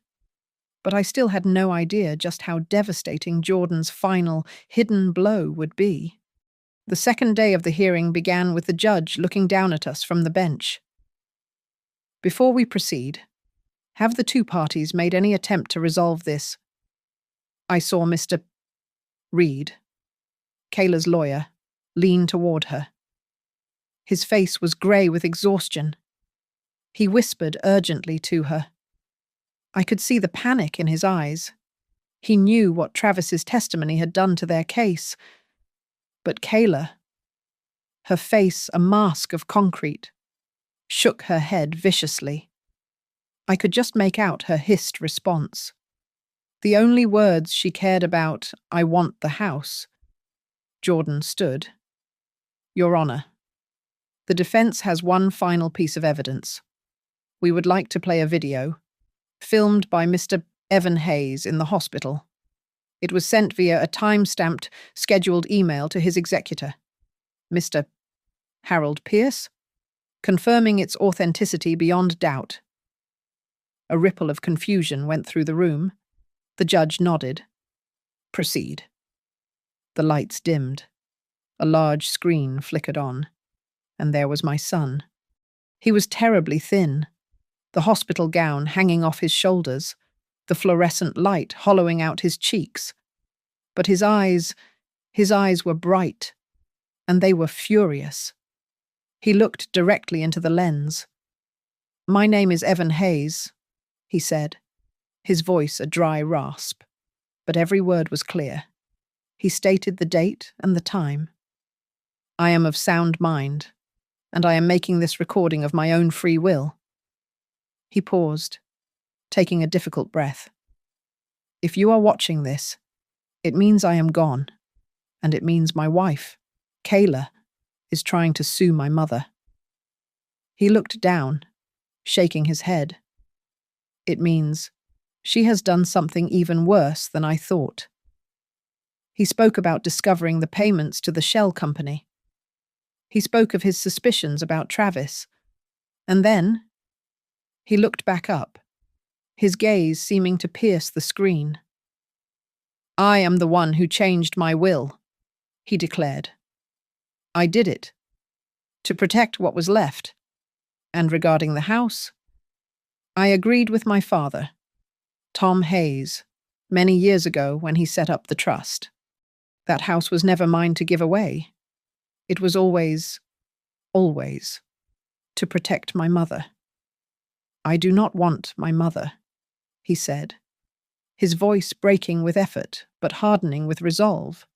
But I still had no idea just how devastating Jordan's final, hidden blow would be. The second day of the hearing began with the judge looking down at us from the bench. "Before we proceed, have the two parties made any attempt to resolve this?" I saw Mr. Reed, Kayla's lawyer, lean toward her. His face was grey with exhaustion. He whispered urgently to her. I could see the panic in his eyes. He knew what Travis's testimony had done to their case. But Kayla, her face a mask of concrete, shook her head viciously. I could just make out her hissed response. The only words she cared about, "I want the house." Jordan stood. "Your Honor, the defense has one final piece of evidence. We would like to play a video, filmed by Mr. Evan Hayes in the hospital. It was sent via a time-stamped, scheduled email to his executor, Mr. Harold Pierce, confirming its authenticity beyond doubt." A ripple of confusion went through the room. The judge nodded. "Proceed." The lights dimmed. A large screen flickered on, and there was my son. He was terribly thin, the hospital gown hanging off his shoulders, the fluorescent light hollowing out his cheeks. But his eyes were bright, and they were furious. He looked directly into the lens. "My name is Evan Hayes," he said, his voice a dry rasp, but every word was clear. He stated the date and the time. "I am of sound mind, and I am making this recording of my own free will." He paused, taking a difficult breath. "If you are watching this, it means I am gone, and it means my wife, Kayla, is trying to sue my mother." He looked down, shaking his head. "It means she has done something even worse than I thought." He spoke about discovering the payments to the shell company. He spoke of his suspicions about Travis. And then he looked back up, his gaze seeming to pierce the screen. "I am the one who changed my will," he declared. I did it. To protect what was left. And regarding the house, I agreed with my father, Tom Hayes, many years ago when he set up the trust. That house was never mine to give away. It was always, to protect my mother. I do not want my mother, he said, his voice breaking with effort but hardening with resolve,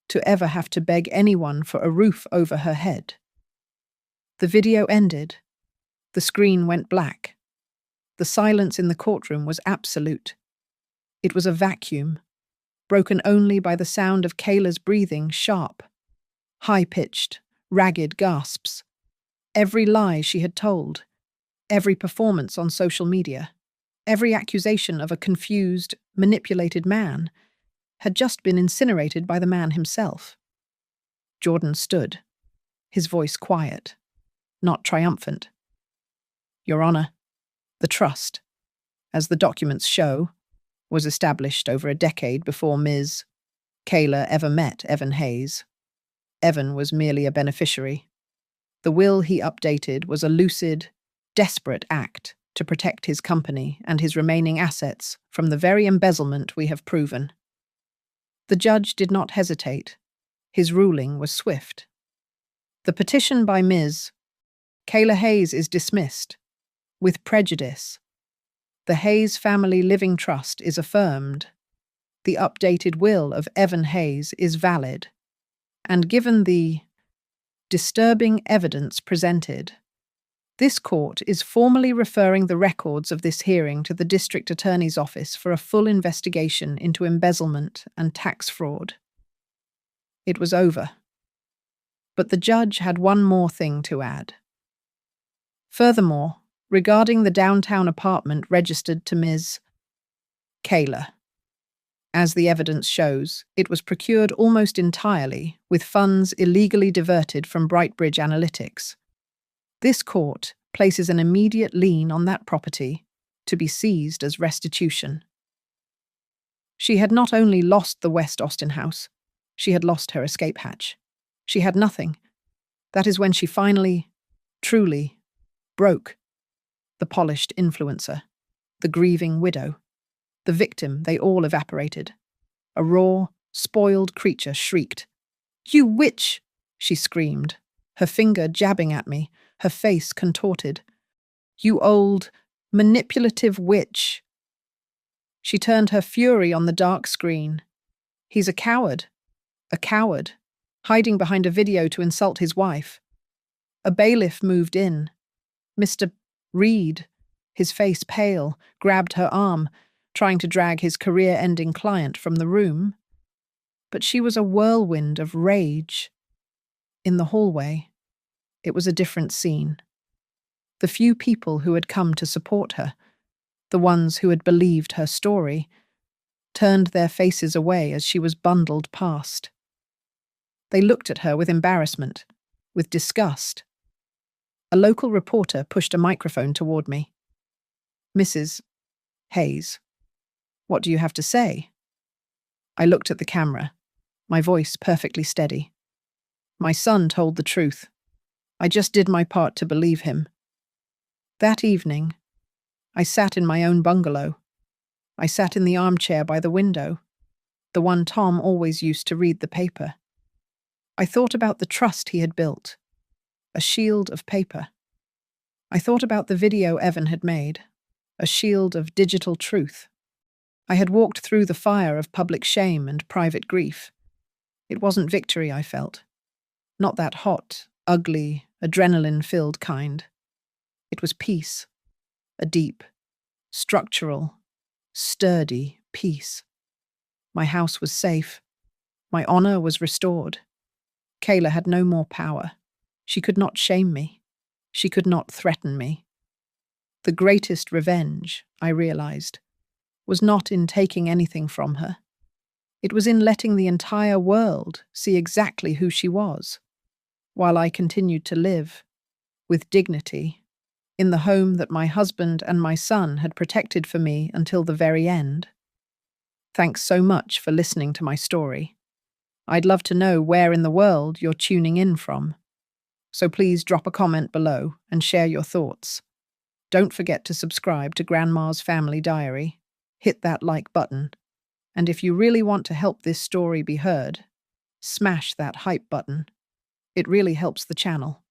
to ever have to beg anyone for a roof over her head. The video ended. The screen went black. The silence in the courtroom was absolute. It was a vacuum, broken only by the sound of Kayla's breathing, sharp, high-pitched, ragged gasps. Every lie she had told, every performance on social media, every accusation of a confused, manipulated man had just been incinerated by the man himself. Jordan stood, his voice quiet, not triumphant. Your Honor, the trust, as the documents show, was established over a decade before Ms. Kayla ever met Evan Hayes. Evan was merely a beneficiary. The will he updated was a lucid, desperate act to protect his company and his remaining assets from the very embezzlement we have proven. The judge did not hesitate. His ruling was swift. The petition by Ms. Kayla Hayes is dismissed, with prejudice. The Hayes Family Living Trust is affirmed. The updated will of Evan Hayes is valid. And given the disturbing evidence presented, this court is formally referring the records of this hearing to the District Attorney's Office for a full investigation into embezzlement and tax fraud. It was over. But the judge had one more thing to add. Furthermore, regarding the downtown apartment registered to Ms. Kayla, as the evidence shows, it was procured almost entirely with funds illegally diverted from Brightbridge Analytics. This court places an immediate lien on that property to be seized as restitution. She had not only lost the West Austin house, she had lost her escape hatch. She had nothing. That is when she finally, truly, broke. The polished influencer, the grieving widow, the victim, they all evaporated. A raw, spoiled creature shrieked. "You witch!" she screamed, her finger jabbing at me, her face contorted. "You old, manipulative witch!" She turned her fury on the dark screen. He's a coward, hiding behind a video to insult his wife. A bailiff moved in. Mr. Reed, his face pale, grabbed her arm, trying to drag his career-ending client from the room. But she was a whirlwind of rage. In the hallway, it was a different scene. The few people who had come to support her, the ones who had believed her story, turned their faces away as she was bundled past. They looked at her with embarrassment, with disgust. A local reporter pushed a microphone toward me. "Mrs. Hayes, what do you have to say?" I looked at the camera, my voice perfectly steady. My son told the truth. I just did my part to believe him. That evening, I sat in my own bungalow. I sat in the armchair by the window, the one Tom always used to read the paper. I thought about the trust he had built, a shield of paper. I thought about the video Evan had made, a shield of digital truth. I had walked through the fire of public shame and private grief. It wasn't victory I felt. Not that hot, ugly, adrenaline-filled kind. It was peace. A deep, structural, sturdy peace. My house was safe. My honor was restored. Kayla had no more power. She could not shame me. She could not threaten me. The greatest revenge, I realized, was not in taking anything from her. It was in letting the entire world see exactly who she was, while I continued to live, with dignity, in the home that my husband and my son had protected for me until the very end. Thanks so much for listening to my story. I'd love to know where in the world you're tuning in from. So please drop a comment below and share your thoughts. Don't forget to subscribe to Grandma's Family Diary. Hit that like button. And if you really want to help this story be heard, smash that hype button. It really helps the channel.